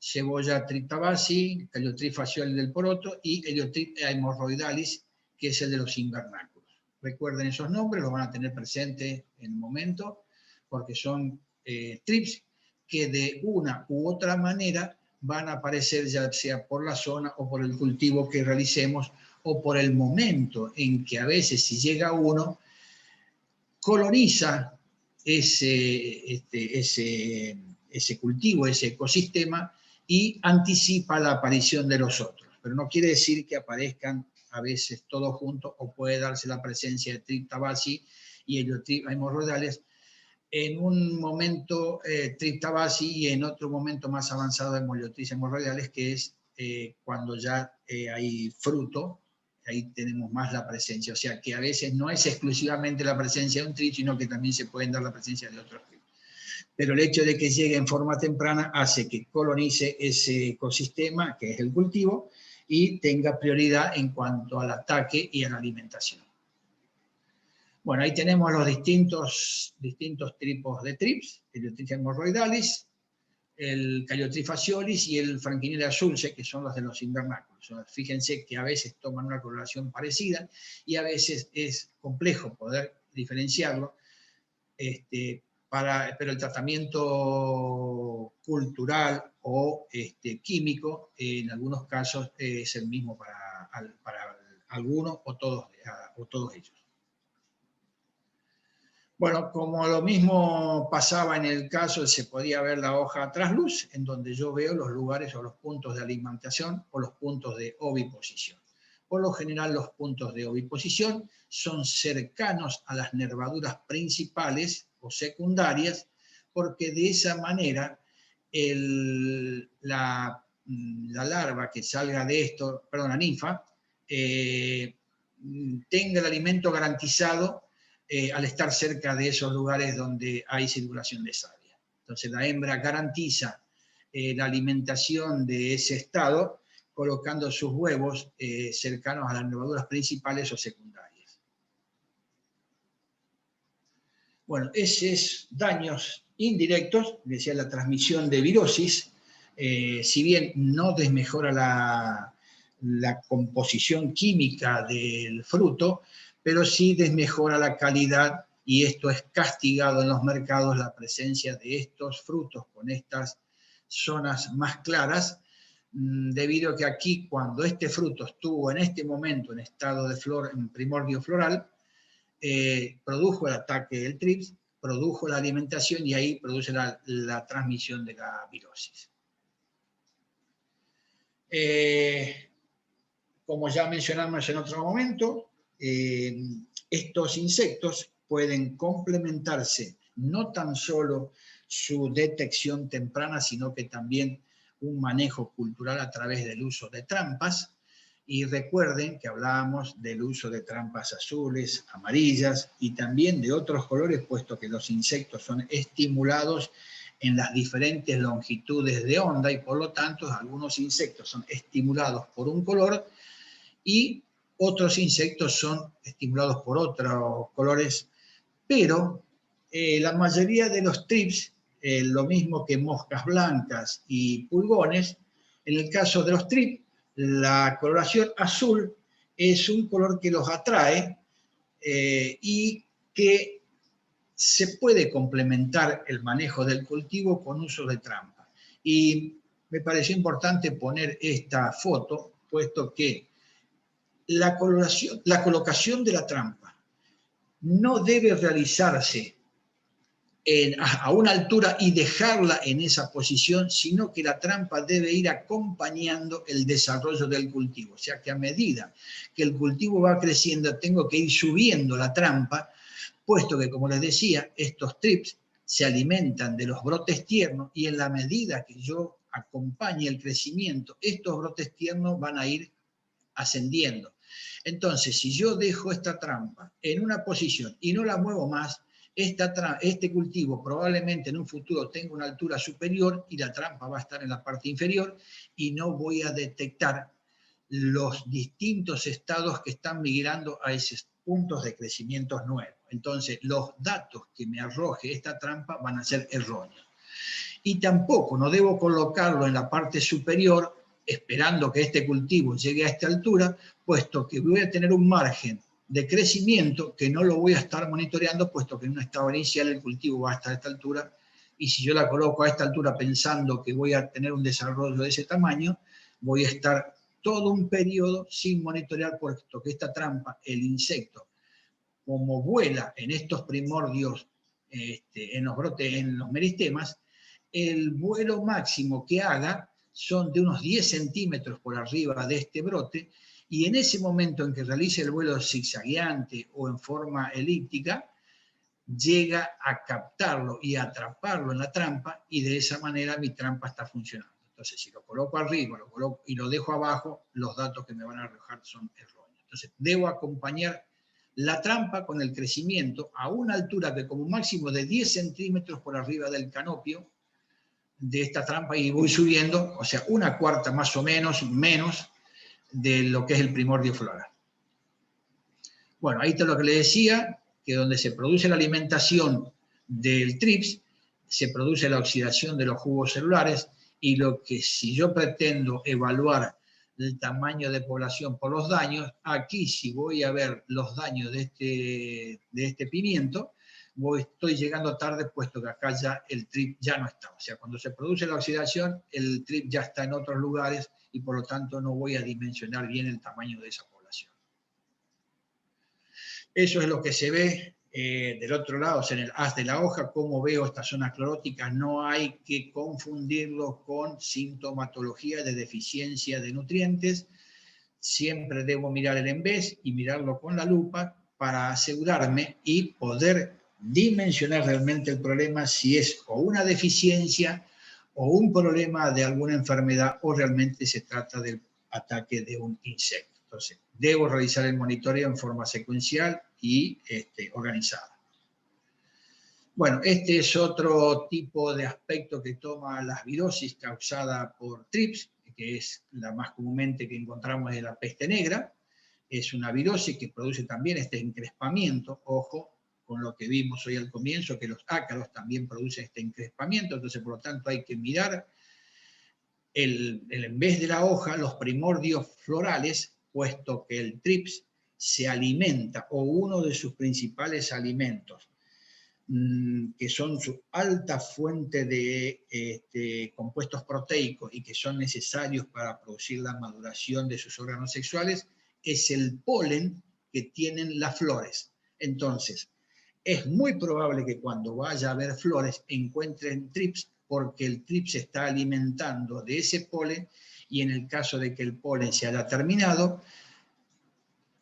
cebolla triptabasi, Heliotrip facioli del poroto y Heliotrip haemorrhoidalis, que es el de los invernáculos. Recuerden esos nombres, los van a tener presente en un momento, porque son trips que de una u otra manera van a aparecer ya sea por la zona o por el cultivo que realicemos o por el momento en que a veces si llega uno, coloniza ese cultivo, ese ecosistema y anticipa la aparición de los otros. Pero no quiere decir que aparezcan a veces todos juntos o puede darse la presencia de triptabasi y Heliotrip haemorrhoidalis en un momento triptabasi y en otro momento más avanzado de Heliotrip haemorrhoidalis, que es cuando ya hay fruto, ahí tenemos más la presencia. O sea que a veces no es exclusivamente la presencia de un trip, sino que también se pueden dar la presencia de otros trips. Pero el hecho de que llegue en forma temprana hace que colonice ese ecosistema, que es el cultivo, y tenga prioridad en cuanto al ataque y a la alimentación. Bueno, ahí tenemos los distintos tipos de trips, Heliotrip haemorrhoidalis, el Heliotrip faciolis y el Franquiniella sulcei, que son los de los invernáculos. Fíjense que a veces toman una coloración parecida y a veces es complejo poder diferenciarlo, pero el tratamiento cultural o químico en algunos casos es el mismo para algunos o todos ellos. Bueno, como lo mismo pasaba en el caso, se podía ver la hoja trasluz, en donde yo veo los lugares o los puntos de alimentación o los puntos de oviposición. Por lo general, los puntos de oviposición son cercanos a las nervaduras principales o secundarias, porque de esa manera la larva que salga de esto, perdón, la ninfa, tenga el alimento garantizado al estar cerca de esos lugares donde hay circulación de savia. Entonces la hembra garantiza la alimentación de ese estado colocando sus huevos cercanos a las nervaduras principales o secundarias. Bueno, ese es daños indirectos, decía la transmisión de virosis, si bien no desmejora la composición química del fruto, pero sí desmejora la calidad y esto es castigado en los mercados, la presencia de estos frutos con estas zonas más claras, debido a que aquí cuando este fruto estuvo en este momento en estado de flor, en primordio floral, produjo el ataque del trips, produjo la alimentación y ahí produce la transmisión de la virosis. Como ya mencionamos en otro momento, estos insectos pueden complementarse no tan solo su detección temprana, sino que también un manejo cultural a través del uso de trampas. Y recuerden que hablábamos del uso de trampas azules, amarillas y también de otros colores, puesto que los insectos son estimulados en las diferentes longitudes de onda y por lo tanto algunos insectos son estimulados por un color y otros insectos son estimulados por otros colores, pero la mayoría de los trips, lo mismo que moscas blancas y pulgones, en el caso de los trips, la coloración azul es un color que los atrae y que se puede complementar el manejo del cultivo con uso de trampa. Y me pareció importante poner esta foto, puesto que la colocación de la trampa no debe realizarse a una altura y dejarla en esa posición, sino que la trampa debe ir acompañando el desarrollo del cultivo. O sea que a medida que el cultivo va creciendo, tengo que ir subiendo la trampa, puesto que, como les decía, estos trips se alimentan de los brotes tiernos y en la medida que yo acompañe el crecimiento, estos brotes tiernos van a ir ascendiendo. Entonces, si yo dejo esta trampa en una posición y no la muevo más, este cultivo probablemente en un futuro tenga una altura superior y la trampa va a estar en la parte inferior y no voy a detectar los distintos estados que están migrando a esos puntos de crecimiento nuevos. Entonces, los datos que me arroje esta trampa van a ser erróneos. Y tampoco no debo colocarlo en la parte superior esperando que este cultivo llegue a esta altura, puesto que voy a tener un margen de crecimiento que no lo voy a estar monitoreando, puesto que en un estado inicial el cultivo va a estar a esta altura, y si yo la coloco a esta altura pensando que voy a tener un desarrollo de ese tamaño, voy a estar todo un periodo sin monitorear, puesto que esta trampa, el insecto, como vuela en estos primordios, en los brotes, en los meristemas, el vuelo máximo que haga son de unos 10 centímetros por arriba de este brote, y en ese momento en que realice el vuelo zigzagueante o en forma elíptica, llega a captarlo y a atraparlo en la trampa, y de esa manera mi trampa está funcionando. Entonces, si lo coloco arriba y lo dejo abajo, los datos que me van a arrojar son erróneos. Entonces, debo acompañar la trampa con el crecimiento a una altura que como máximo de 10 centímetros por arriba del canopio de esta trampa, y voy subiendo, o sea, una cuarta más o menos de lo que es el primordio floral. Bueno, ahí está lo que le decía, que donde se produce la alimentación del TRIPS, se produce la oxidación de los jugos celulares, y lo que si yo pretendo evaluar el tamaño de población por los daños, aquí si voy a ver los daños de este pimiento, estoy llegando tarde, puesto que acá ya el TRIP ya no está. O sea, cuando se produce la oxidación, el TRIP ya está en otros lugares y por lo tanto no voy a dimensionar bien el tamaño de esa población. Eso es lo que se ve del otro lado, o sea, en el haz de la hoja, cómo veo estas zonas cloróticas. No hay que confundirlo con sintomatología de deficiencia de nutrientes. Siempre debo mirar el envés y mirarlo con la lupa para asegurarme y poder dimensionar realmente el problema, si es o una deficiencia o un problema de alguna enfermedad o realmente se trata del ataque de un insecto. Entonces, debo realizar el monitoreo en forma secuencial y organizada. Bueno, este es otro tipo de aspecto que toma las virosis causada por TRIPS, que es la más comúnmente que encontramos en la peste negra. Es una virosis que produce también este encrespamiento, ojo, con lo que vimos hoy al comienzo, que los ácaros también producen este encrespamiento. Entonces, por lo tanto, hay que mirar en vez de la hoja, los primordios florales, puesto que el TRIPS se alimenta, o uno de sus principales alimentos, que son su alta fuente de compuestos proteicos y que son necesarios para producir la maduración de sus órganos sexuales, es el polen que tienen las flores. Entonces, es muy probable que cuando vaya a ver flores encuentren TRIPS, porque el TRIPS se está alimentando de ese polen, y en el caso de que el polen se haya terminado,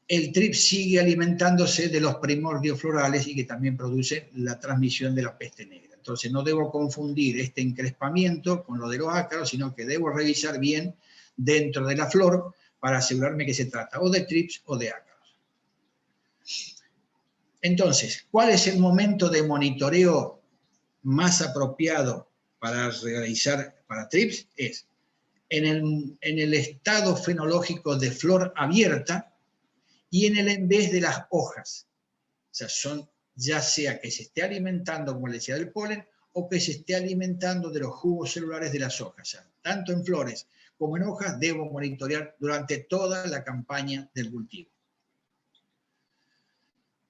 el TRIPS sigue alimentándose de los primordios florales y que también produce la transmisión de la peste negra. Entonces no debo confundir este encrespamiento con lo de los ácaros, sino que debo revisar bien dentro de la flor para asegurarme que se trata o de TRIPS o de ácaros. Entonces, ¿cuál es el momento de monitoreo más apropiado para realizar para TRIPS? Es en el estado fenológico de flor abierta y en el envés de las hojas. O sea, ya sea que se esté alimentando, como le decía, del polen, o que se esté alimentando de los jugos celulares de las hojas. O sea, tanto en flores como en hojas debo monitorear durante toda la campaña del cultivo.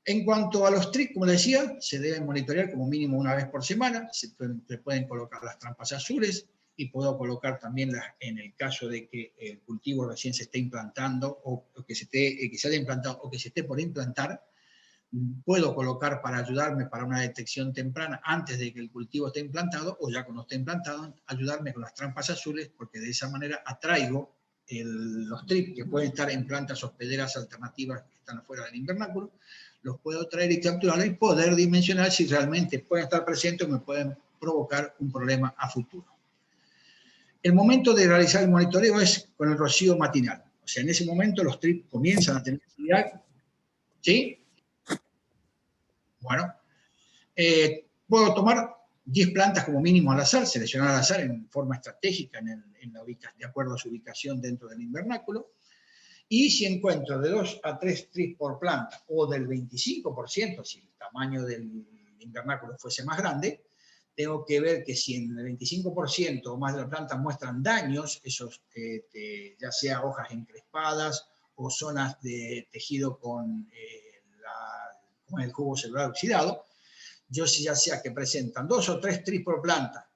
En cuanto a los TRIPS, como decía, se deben monitorear como mínimo una vez por semana. Se pueden colocar las trampas azules, y puedo colocar también en el caso de que el cultivo recién se esté implantando, o que se haya implantado o que se esté por implantar, puedo colocar para ayudarme para una detección temprana antes de que el cultivo esté implantado, o ya cuando esté implantado, ayudarme con las trampas azules, porque de esa manera atraigo los TRIPS que pueden estar en plantas hospederas alternativas que están afuera del invernáculo. Los puedo traer y capturarlos y poder dimensionar si realmente pueden estar presentes o me pueden provocar un problema a futuro. El momento de realizar el monitoreo es con el rocío matinal. O sea, en ese momento los trips comienzan a tener actividad. ¿Sí? Bueno, puedo tomar 10 plantas como mínimo al azar, seleccionar al azar en forma estratégica de acuerdo a su ubicación dentro del invernáculo. Y si encuentro de 2 a 3 trips por planta o del 25%, si el tamaño del invernáculo fuese más grande, tengo que ver que si en el 25% o más de las plantas muestran daños, esos ya sea hojas encrespadas o zonas de tejido con el jugo celular oxidado, yo ya sea que presentan 2 o 3 trips por planta,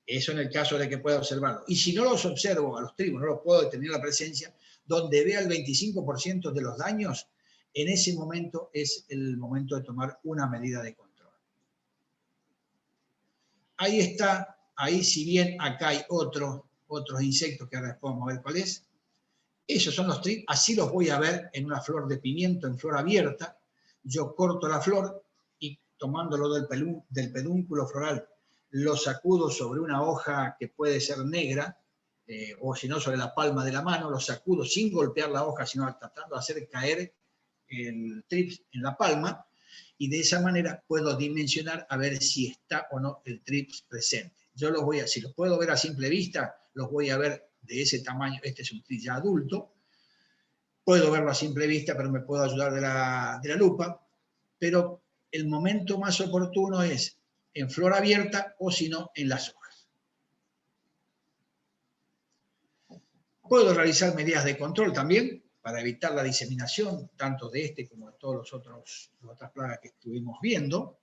eso en el caso de que pueda observarlo. Y si no los observo a los tribos, no los puedo detener la presencia, donde vea el 25% de los daños, en ese momento es el momento de tomar una medida de control. Ahí está, ahí si bien acá hay otros insectos que ahora les podemos ver cuál es. Esos son los trips, así los voy a ver en una flor de pimiento, en flor abierta. Yo corto la flor y tomándolo del pedúnculo floral, lo sacudo sobre una hoja que puede ser negra, o si no sobre la palma de la mano, lo sacudo sin golpear la hoja, sino tratando de hacer caer el trips en la palma, y de esa manera puedo dimensionar a ver si está o no el trips presente. Yo si los puedo ver a simple vista, los voy a ver de ese tamaño. Este es un trips ya adulto. Puedo verlo a simple vista, pero me puedo ayudar de la lupa. Pero el momento más oportuno es en flor abierta o si no, en las hojas. Puedo realizar medidas de control también para evitar la diseminación tanto de este como de todas las otras plagas que estuvimos viendo.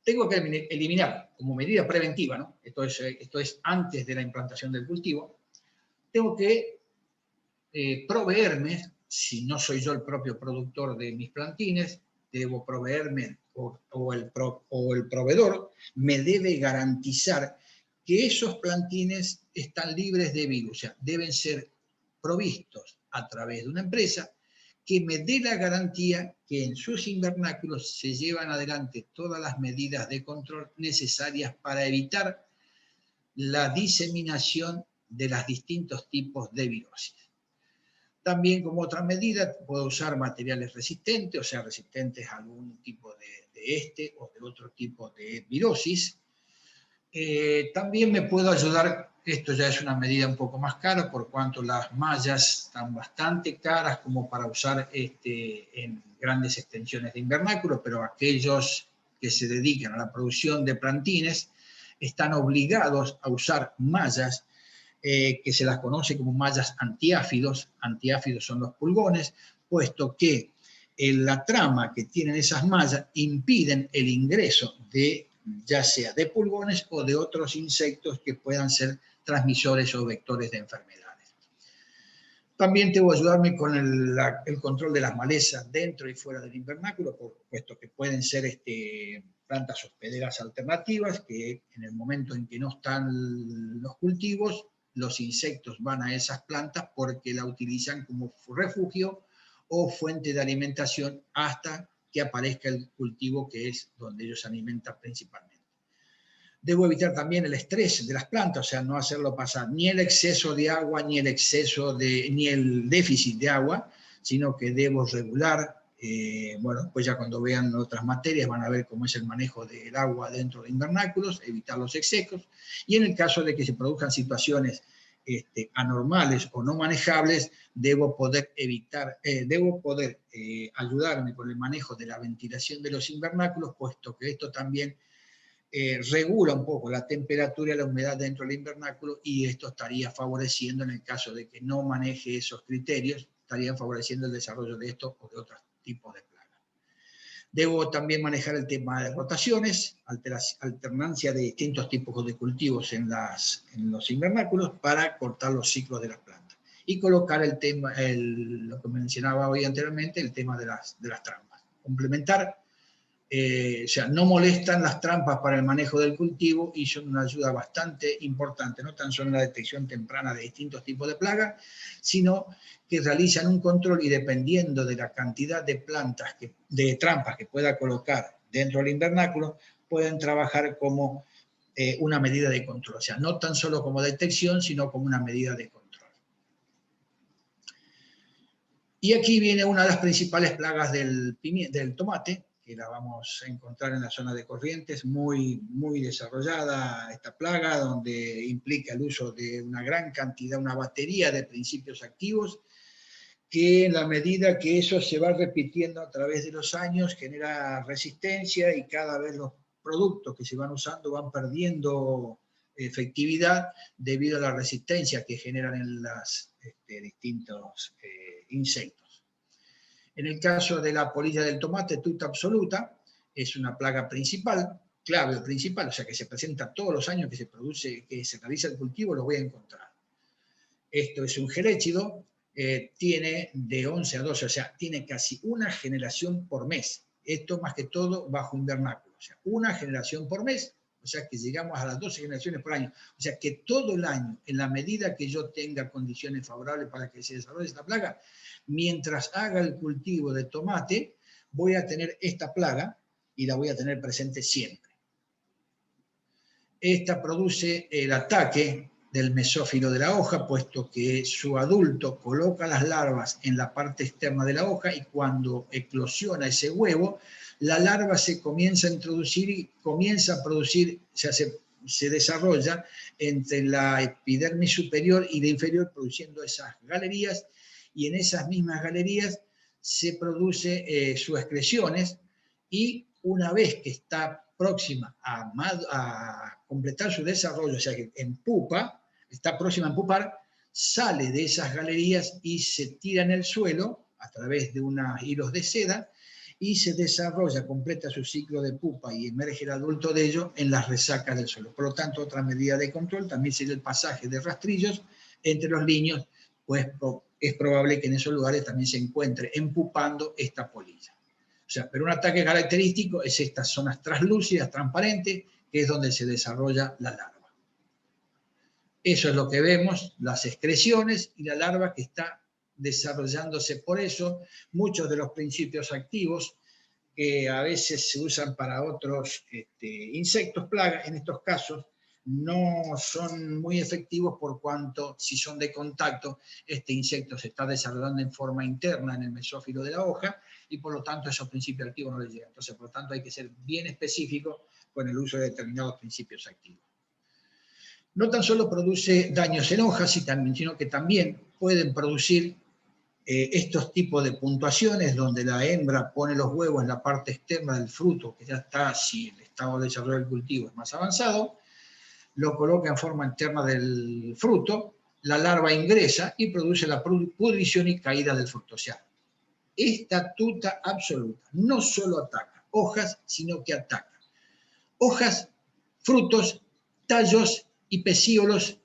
Tengo que eliminar como medida preventiva, ¿no? Esto es antes de la implantación del cultivo. Tengo que proveerme, si no soy yo el propio productor de mis plantines, debo proveerme o el proveedor me debe garantizar que esos plantines están libres de virus, o sea, deben ser provistos a través de una empresa que me dé la garantía que en sus invernáculos se llevan adelante todas las medidas de control necesarias para evitar la diseminación de los distintos tipos de virosis. También como otra medida puedo usar materiales resistentes, o sea, resistentes a algún tipo de este o de otro tipo de virosis. También me puedo ayudar, esto ya es una medida un poco más cara, por cuanto las mallas están bastante caras como para usar en grandes extensiones de invernáculo, pero aquellos que se dedican a la producción de plantines están obligados a usar mallas que se las conoce como mallas antiáfidos. Antiáfidos son los pulgones, puesto que la trama que tienen esas mallas impiden el ingreso de ya sea de pulgones o de otros insectos que puedan ser transmisores o vectores de enfermedades. También debo ayudarme con el control de las malezas dentro y fuera del invernáculo, puesto que pueden ser plantas hospederas alternativas que en el momento en que no están los cultivos, los insectos van a esas plantas porque la utilizan como refugio o fuente de alimentación hasta que aparezca el cultivo que es donde ellos se alimentan principalmente. Debo evitar también el estrés de las plantas, o sea, no hacerlo pasar ni el exceso de agua, ni el déficit de agua, sino que debo regular. Bueno, pues ya cuando vean otras materias van a ver cómo es el manejo del agua dentro de invernáculos, evitar los excesos, y en el caso de que se produzcan situaciones anormales o no manejables, debo poder ayudarme con el manejo de la ventilación de los invernáculos, puesto que esto también regula un poco la temperatura y la humedad dentro del invernáculo, y esto estaría favoreciendo, en el caso de que no maneje esos criterios, estarían favoreciendo el desarrollo de estos o de otros tipos de plagas. Debo también manejar el tema de rotaciones, alternancia de distintos tipos de cultivos en los invernáculos para cortar los ciclos de las plantas. Y colocar lo que mencionaba hoy anteriormente, el tema de las trampas. Complementar, o sea, no molestan las trampas para el manejo del cultivo y son una ayuda bastante importante, no tan solo en la detección temprana de distintos tipos de plagas, sino que realizan un control y dependiendo de la cantidad de trampas que pueda colocar dentro del invernáculo, pueden trabajar como una medida de control. O sea, no tan solo como detección, sino como una medida de control. Y aquí viene una de las principales plagas del tomate, que la vamos a encontrar en la zona de Corrientes, muy desarrollada esta plaga, donde implica el uso de una gran cantidad, una batería de principios activos, que en la medida que eso se va repitiendo a través de los años genera resistencia y cada vez los productos que se van usando van perdiendo efectividad debido a la resistencia que generan en los distintos insectos. En el caso de la polilla del tomate, tuta absoluta, es una plaga principal, clave o principal, o sea que se presenta todos los años que se realiza el cultivo, lo voy a encontrar. Esto es un geléchido, tiene de 11 a 12, o sea, tiene casi una generación por mes. Esto más que todo bajo invernáculo, o sea, una generación por mes, o sea que llegamos a las 12 generaciones por año. O sea que todo el año, en la medida que yo tenga condiciones favorables para que se desarrolle esta plaga, mientras haga el cultivo de tomate, voy a tener esta plaga y la voy a tener presente siempre. Esta produce el ataque del mesófilo de la hoja, puesto que su adulto coloca las larvas en la parte externa de la hoja y cuando eclosiona ese huevo, la larva se comienza a introducir y comienza a producir, se desarrolla entre la epidermis superior y la inferior, produciendo esas galerías, y en esas mismas galerías se produce sus excreciones, y una vez que está próxima a completar su desarrollo, o sea que en pupa, está próxima a empupar, sale de esas galerías y se tira en el suelo a través de unos hilos de seda y se desarrolla, completa su ciclo de pupa y emerge el adulto de ello en las resacas del suelo. Por lo tanto, otra medida de control también sería el pasaje de rastrillos entre los liños, pues es probable que en esos lugares también se encuentre empupando esta polilla. O sea, pero un ataque característico es estas zonas translúcidas, transparentes, que es donde se desarrolla la larva. Eso es lo que vemos, las excreciones y la larva que está desarrollándose. Por eso, muchos de los principios activos que a veces se usan para otros insectos, plagas, en estos casos, no son muy efectivos por cuanto, si son de contacto, este insecto se está desarrollando en forma interna en el mesófilo de la hoja y por lo tanto esos principios activos no les llegan. Entonces, por lo tanto, hay que ser bien específico con el uso de determinados principios activos. No tan solo produce daños en hojas, sino que también pueden producir estos tipos de puntuaciones donde la hembra pone los huevos en la parte externa del fruto, que ya está, si el estado de desarrollo del cultivo es más avanzado, lo coloca en forma interna del fruto, la larva ingresa y produce la pudrición y caída del fruto. O sea, esta tuta absoluta no solo ataca hojas, sino que ataca hojas, frutos, tallos y pecíolos,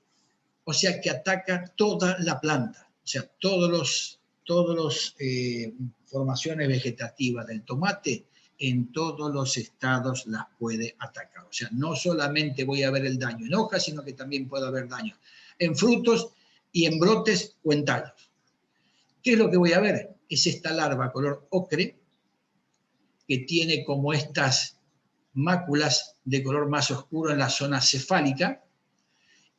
o sea que ataca toda la planta, o sea, todas las formaciones vegetativas del tomate, en todos los estados las puede atacar. O sea, no solamente voy a ver el daño en hojas, sino que también puede haber daño en frutos y en brotes o en tallos. ¿Qué es lo que voy a ver? Es esta larva color ocre que tiene como estas máculas de color más oscuro en la zona cefálica,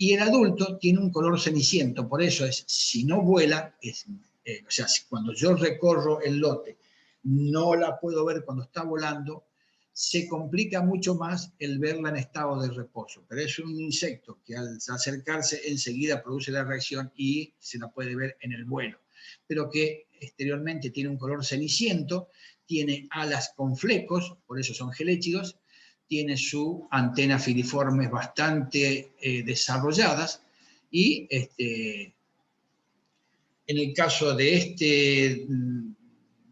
y el adulto tiene un color ceniciento, por eso si no vuela, o sea, cuando yo recorro el lote, no la puedo ver cuando está volando, se complica mucho más el verla en estado de reposo, pero es un insecto que al acercarse enseguida produce la reacción y se la puede ver en el vuelo, pero que exteriormente tiene un color ceniciento, tiene alas con flecos, por eso son geléchidos, tiene sus antenas filiformes bastante desarrolladas y en el caso de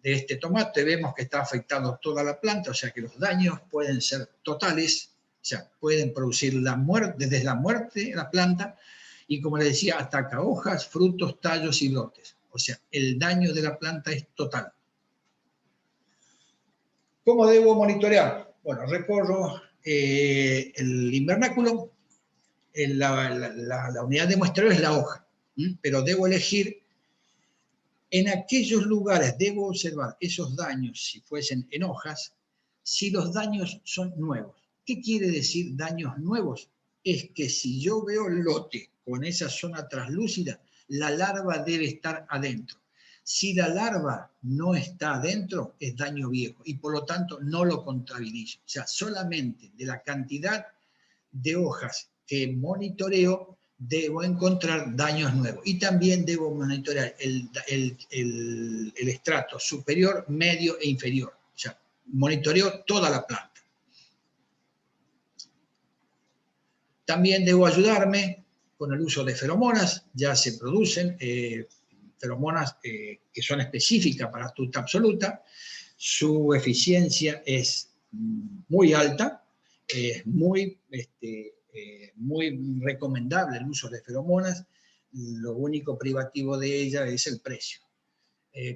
este tomate vemos que está afectando toda la planta, o sea que los daños pueden ser totales, o sea, pueden producir la muerte, desde la muerte de la planta y como les decía, ataca hojas, frutos, tallos y brotes. O sea, el daño de la planta es total. ¿Cómo debo monitorear? Bueno, recorro el invernáculo, la unidad de muestreo es la hoja, pero debo elegir en aquellos lugares, debo observar esos daños, si fuesen en hojas, si los daños son nuevos. ¿Qué quiere decir daños nuevos? Es que si yo veo el lote con esa zona translúcida, la larva debe estar adentro. Si la larva no está adentro, es daño viejo y por lo tanto no lo contabilizo. O sea, solamente de la cantidad de hojas que monitoreo, debo encontrar daños nuevos. Y también debo monitorear el estrato superior, medio e inferior. O sea, monitoreo toda la planta. También debo ayudarme con el uso de feromonas. Ya se producen feromonas que son específicas para tuta absoluta. Su eficiencia es muy alta, es muy recomendable el uso de feromonas. Lo único privativo de ella es el precio.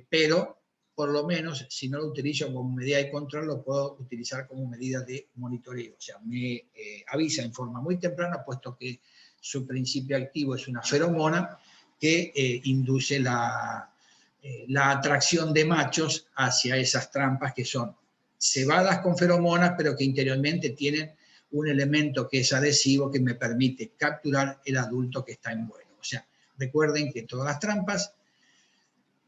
Pero, por lo menos, si no lo utilizo como medida de control, lo puedo utilizar como medida de monitoreo. O sea, me avisa en forma muy temprana, puesto que su principio activo es una feromona que induce la atracción de machos hacia esas trampas que son cebadas con feromonas, pero que interiormente tienen un elemento que es adhesivo que me permite capturar el adulto que está en vuelo. O sea, recuerden que todas las trampas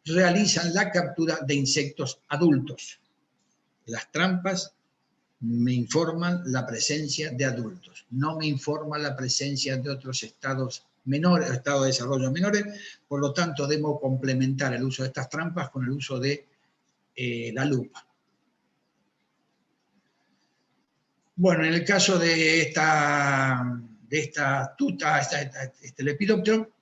realizan la captura de insectos adultos. Las trampas me informan la presencia de adultos, no me informa la presencia de otros estados menores, estados de desarrollo menores, por lo tanto debo complementar el uso de estas trampas con el uso de la lupa. Bueno, en el caso de esta tuta, este lepidóptero,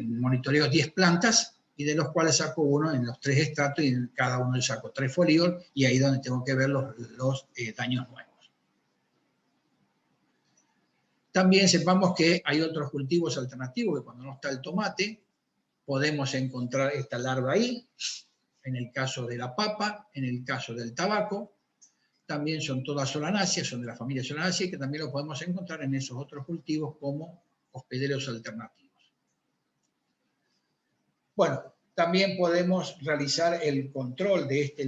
monitoreo 10 plantas, y de los cuales saco uno en los 3 estratos, y en cada uno le saco 3 folíolos, y ahí es donde tengo que ver los daños nuevos. También sepamos que hay otros cultivos alternativos, que cuando no está el tomate, podemos encontrar esta larva ahí, en el caso de la papa, en el caso del tabaco. También son todas solanáceas, son de la familia solanáceas, que también lo podemos encontrar en esos otros cultivos como hospederos alternativos. Bueno, también podemos realizar el control de este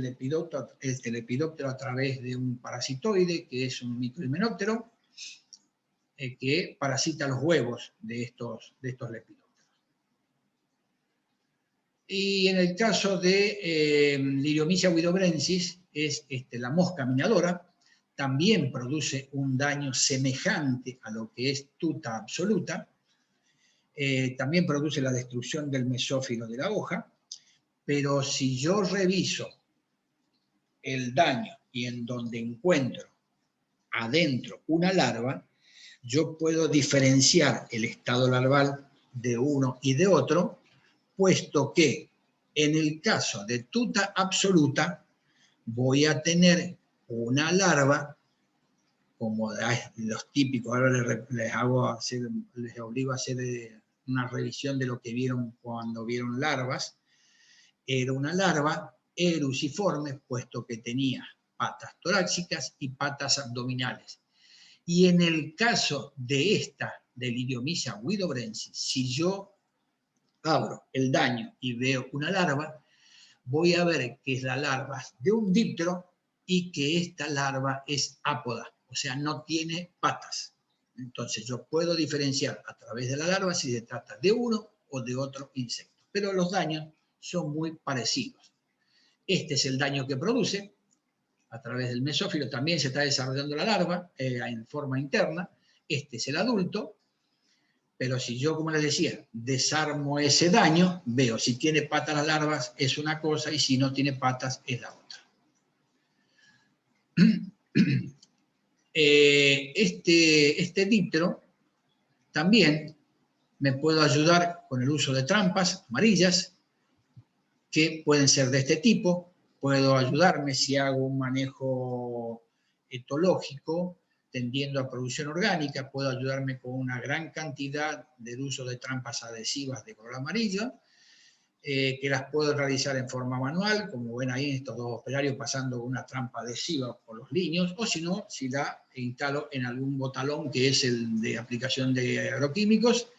lepidóptero a través de un parasitoide, que es un microhimenóptero, que parasita los huevos de estos lepidópteros. Y en el caso de Liriomycia guidobrensis, es la mosca minadora, también produce un daño semejante a lo que es tuta absoluta. También produce la destrucción del mesófilo de la hoja, pero si yo reviso el daño y en donde encuentro adentro una larva, yo puedo diferenciar el estado larval de uno y de otro, puesto que en el caso de tuta absoluta voy a tener una larva, como los típicos, ahora les obligo a hacer una revisión de lo que vieron cuando vieron larvas. Era una larva eruciforme, puesto que tenía patas torácicas y patas abdominales. Y en el caso de Liriomycia guidobrensis, si yo abro el daño y veo una larva, voy a ver que es la larva de un díptero y que esta larva es ápoda, o sea, no tiene patas. Entonces yo puedo diferenciar a través de la larva si se trata de uno o de otro insecto. Pero los daños son muy parecidos. Este es el daño que produce. A través del mesófilo también se está desarrollando la larva en forma interna. Este es el adulto. Pero si yo, como les decía, desarmo ese daño, veo si tiene patas las larvas es una cosa y si no tiene patas es la otra. Este díptero también me puede ayudar con el uso de trampas amarillas, que pueden ser de este tipo. Puedo ayudarme si hago un manejo etológico tendiendo a producción orgánica, puedo ayudarme con una gran cantidad del uso de trampas adhesivas de color amarillo, que las puedo realizar en forma manual, como ven ahí en estos dos operarios pasando una trampa adhesiva por los liños, o si no, si la instalo en algún botalón que es el de aplicación de agroquímicos,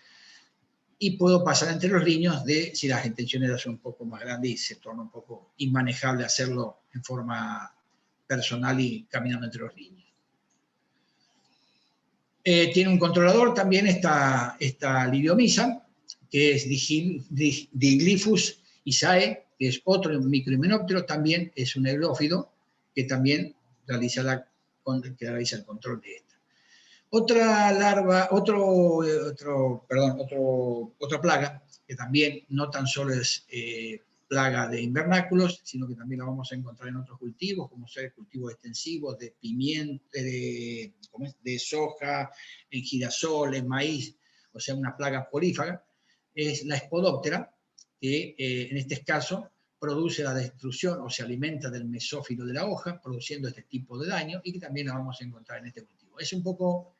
y puedo pasar entre los liños si las extensiones son un poco más grandes y se torna un poco inmanejable hacerlo en forma personal y caminando entre los liños. Tiene un controlador también esta lidiomisa, que es Diglyphus isae, que es otro microhimenóptero, también es un eglófido, que también realiza el control de esta. Otra plaga, que también no tan solo es plaga de invernáculos, sino que también la vamos a encontrar en otros cultivos, como ser cultivos extensivos de pimienta, de soja, en girasol, en maíz, o sea, una plaga polífaga, es la Spodoptera, que en este caso produce la destrucción o se alimenta del mesófilo de la hoja, produciendo este tipo de daño, y que también la vamos a encontrar en este cultivo. Es un poco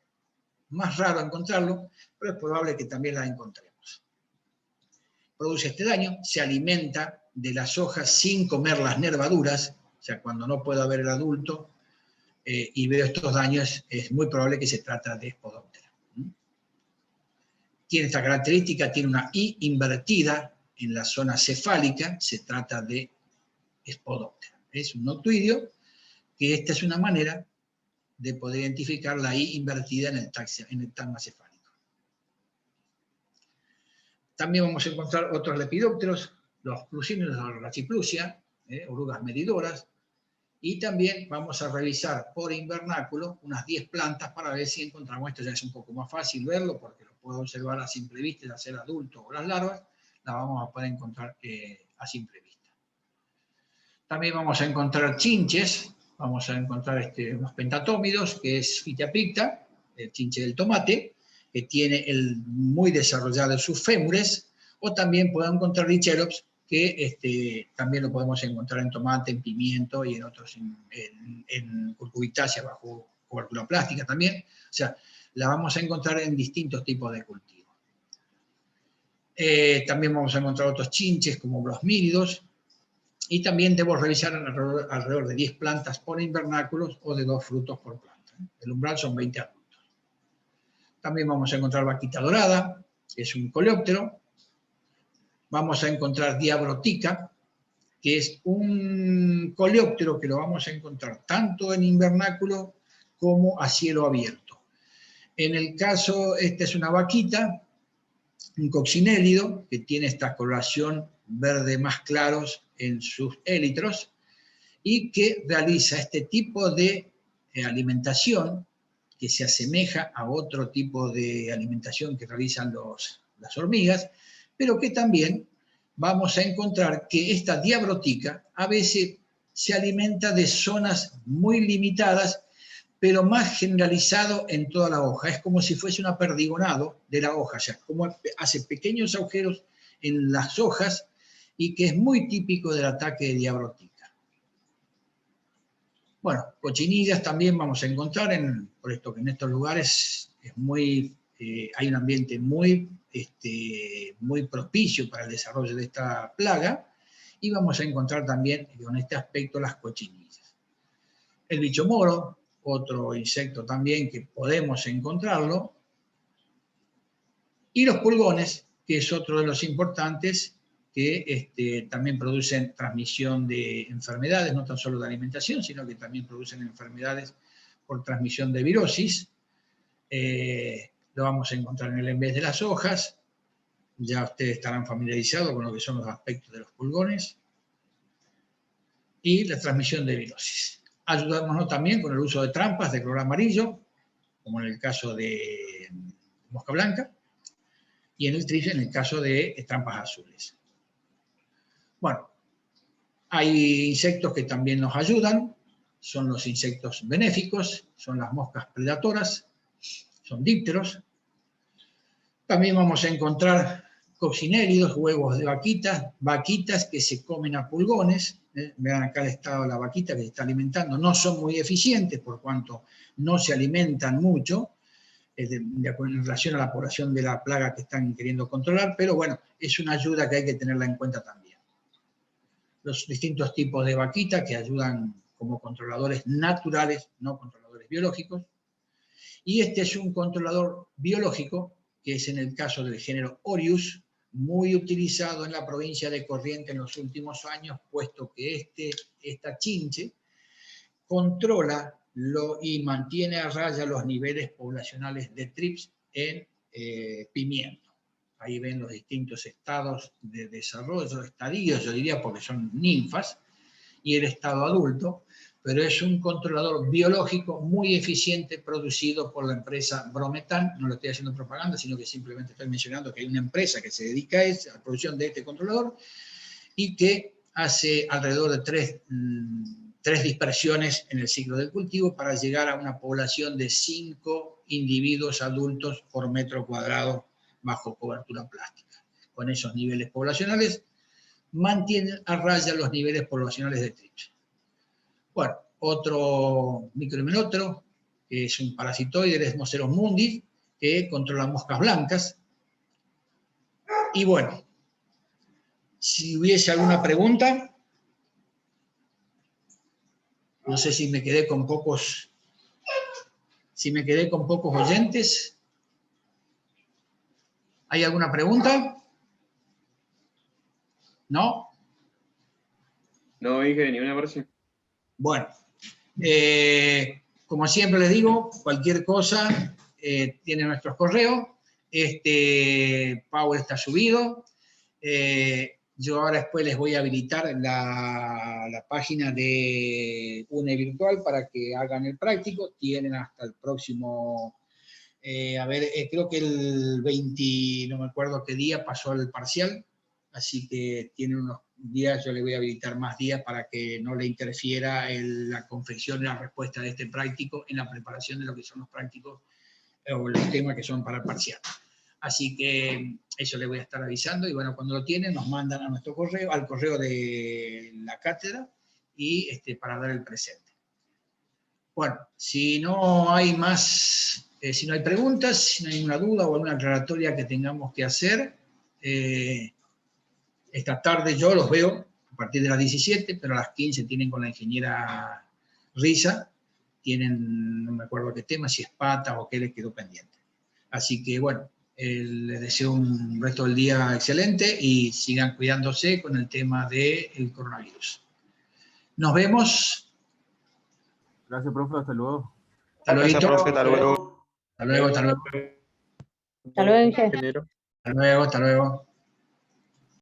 más raro encontrarlo, pero es probable que también la encontremos. Produce este daño, se alimenta de las hojas sin comer las nervaduras, o sea, cuando no pueda ver el adulto y veo estos daños, es muy probable que se trata de Spodoptera. Tiene esta característica, tiene una I invertida en la zona cefálica, se trata de Spodoptera. Es un noctuidio, que esta es una manera de poder identificar la I invertida en el tagma cefálico. También vamos a encontrar otros lepidópteros, los Plusinos, la Raciplusia, orugas medidoras, y también vamos a revisar por invernáculo unas 10 plantas para ver si encontramos, esto ya es un poco más fácil verlo porque lo puedo observar a simple vista, ya sea el adulto o las larvas, la vamos a poder encontrar a simple vista. También vamos a encontrar chinches, vamos a encontrar unos pentatómidos, que es Phythiapicta, el chinche del tomate, que tiene muy desarrollado sus fémures, o también podemos encontrar Licherops, que también lo podemos encontrar en tomate, en pimiento y en otros, en curcubitácea bajo cobertura plástica también. O sea, la vamos a encontrar en distintos tipos de cultivos. También vamos a encontrar otros chinches como brosmílidos, y también debo revisar alrededor de 10 plantas por invernáculos o de 2 frutos por planta. El umbral son 20 adultos. También vamos a encontrar vaquita dorada, que es un coleóptero. Vamos a encontrar Diabrotica, que es un coleóptero que lo vamos a encontrar tanto en invernáculo como a cielo abierto. En el caso, esta es una vaquita, un coccinélido, que tiene esta coloración verde más claros en sus élitros, y que realiza este tipo de alimentación que se asemeja a otro tipo de alimentación que realizan las hormigas, pero que también vamos a encontrar que esta Diabrotica a veces se alimenta de zonas muy limitadas, pero más generalizado en toda la hoja. Es como si fuese un aperdigonado de la hoja, o sea, como hace pequeños agujeros en las hojas y que es muy típico del ataque de Diabrotica. Bueno, cochinillas también vamos a encontrar, por esto que en estos lugares es hay un ambiente muy propicio para el desarrollo de esta plaga, y vamos a encontrar también con este aspecto las cochinillas. El bicho moro, otro insecto también que podemos encontrarlo, y los pulgones, que es otro de los importantes, que también producen transmisión de enfermedades, no tan solo de alimentación, sino que también producen enfermedades por transmisión de virosis. Lo vamos a encontrar en el envés de las hojas. Ya ustedes estarán familiarizados con lo que son los aspectos de los pulgones. Y la transmisión de virosis. Ayudámonos también con el uso de trampas de color amarillo, como en el caso de mosca blanca, y en el trife en el caso de trampas azules. Bueno, hay insectos que también nos ayudan, son los insectos benéficos, son las moscas predatoras, son dípteros. También vamos a encontrar coccinélidos, huevos de vaquitas que se comen a pulgones. Vean acá el estado de la vaquita que se está alimentando. No son muy eficientes por cuanto no se alimentan mucho en relación a la población de la plaga que están queriendo controlar, pero bueno, es una ayuda que hay que tenerla en cuenta también. Los distintos tipos de vaquita que ayudan como controladores naturales, no controladores biológicos. Y este es un controlador biológico, que es en el caso del género Orius, muy utilizado en la provincia de Corrientes en los últimos años, puesto que esta chinche controla y mantiene a raya los niveles poblacionales de TRIPS en pimiento. Ahí ven los distintos estados de desarrollo, estadios, yo diría, porque son ninfas, y el estado adulto, pero es un controlador biológico muy eficiente producido por la empresa Brometan. No lo estoy haciendo propaganda, sino que simplemente estoy mencionando que hay una empresa que se dedica a la producción de este controlador y que hace alrededor de tres dispersiones en el ciclo del cultivo para llegar a una población de 5 individuos adultos por metro cuadrado bajo cobertura plástica. Con esos niveles poblacionales mantienen a raya los niveles poblacionales de TRIPS. Bueno, otro microhimenóptero, que es un parasitoide, el Esmoceros mundis, que controla moscas blancas. Y bueno, si hubiese alguna pregunta, no sé si me quedé con pocos oyentes. ¿Hay alguna pregunta? ¿No?
No dije ni una versión.
Bueno, como siempre les digo, cualquier cosa tiene nuestros correos. Power está subido. Yo ahora después les voy a habilitar la página de UNE Virtual para que hagan el práctico. Tienen hasta el próximo, creo que el 20, no me acuerdo qué día pasó el parcial, así que tienen unos días, yo le voy a habilitar más días para que no le interfiera la confección y la respuesta de este práctico en la preparación de lo que son los prácticos o los temas que son para el parcial. Así que eso le voy a estar avisando y bueno, cuando lo tienen nos mandan a nuestro correo, al correo de la cátedra y para dar el presente. Bueno, si no hay más, si no hay preguntas, si no hay una duda o alguna aclaratoria que tengamos que hacer, esta tarde yo los veo a partir de las 17, pero a las 15 tienen con la ingeniera Risa, tienen, no me acuerdo qué tema, si es pata o qué les quedó pendiente. Así que bueno, les deseo un resto del día excelente y sigan cuidándose con el tema del coronavirus. Nos vemos.
Gracias, profe. Hasta luego.
Hasta luego.
Gracias, profe. Hasta luego.
Hasta luego.
Hasta luego, ingeniero.
Hasta luego.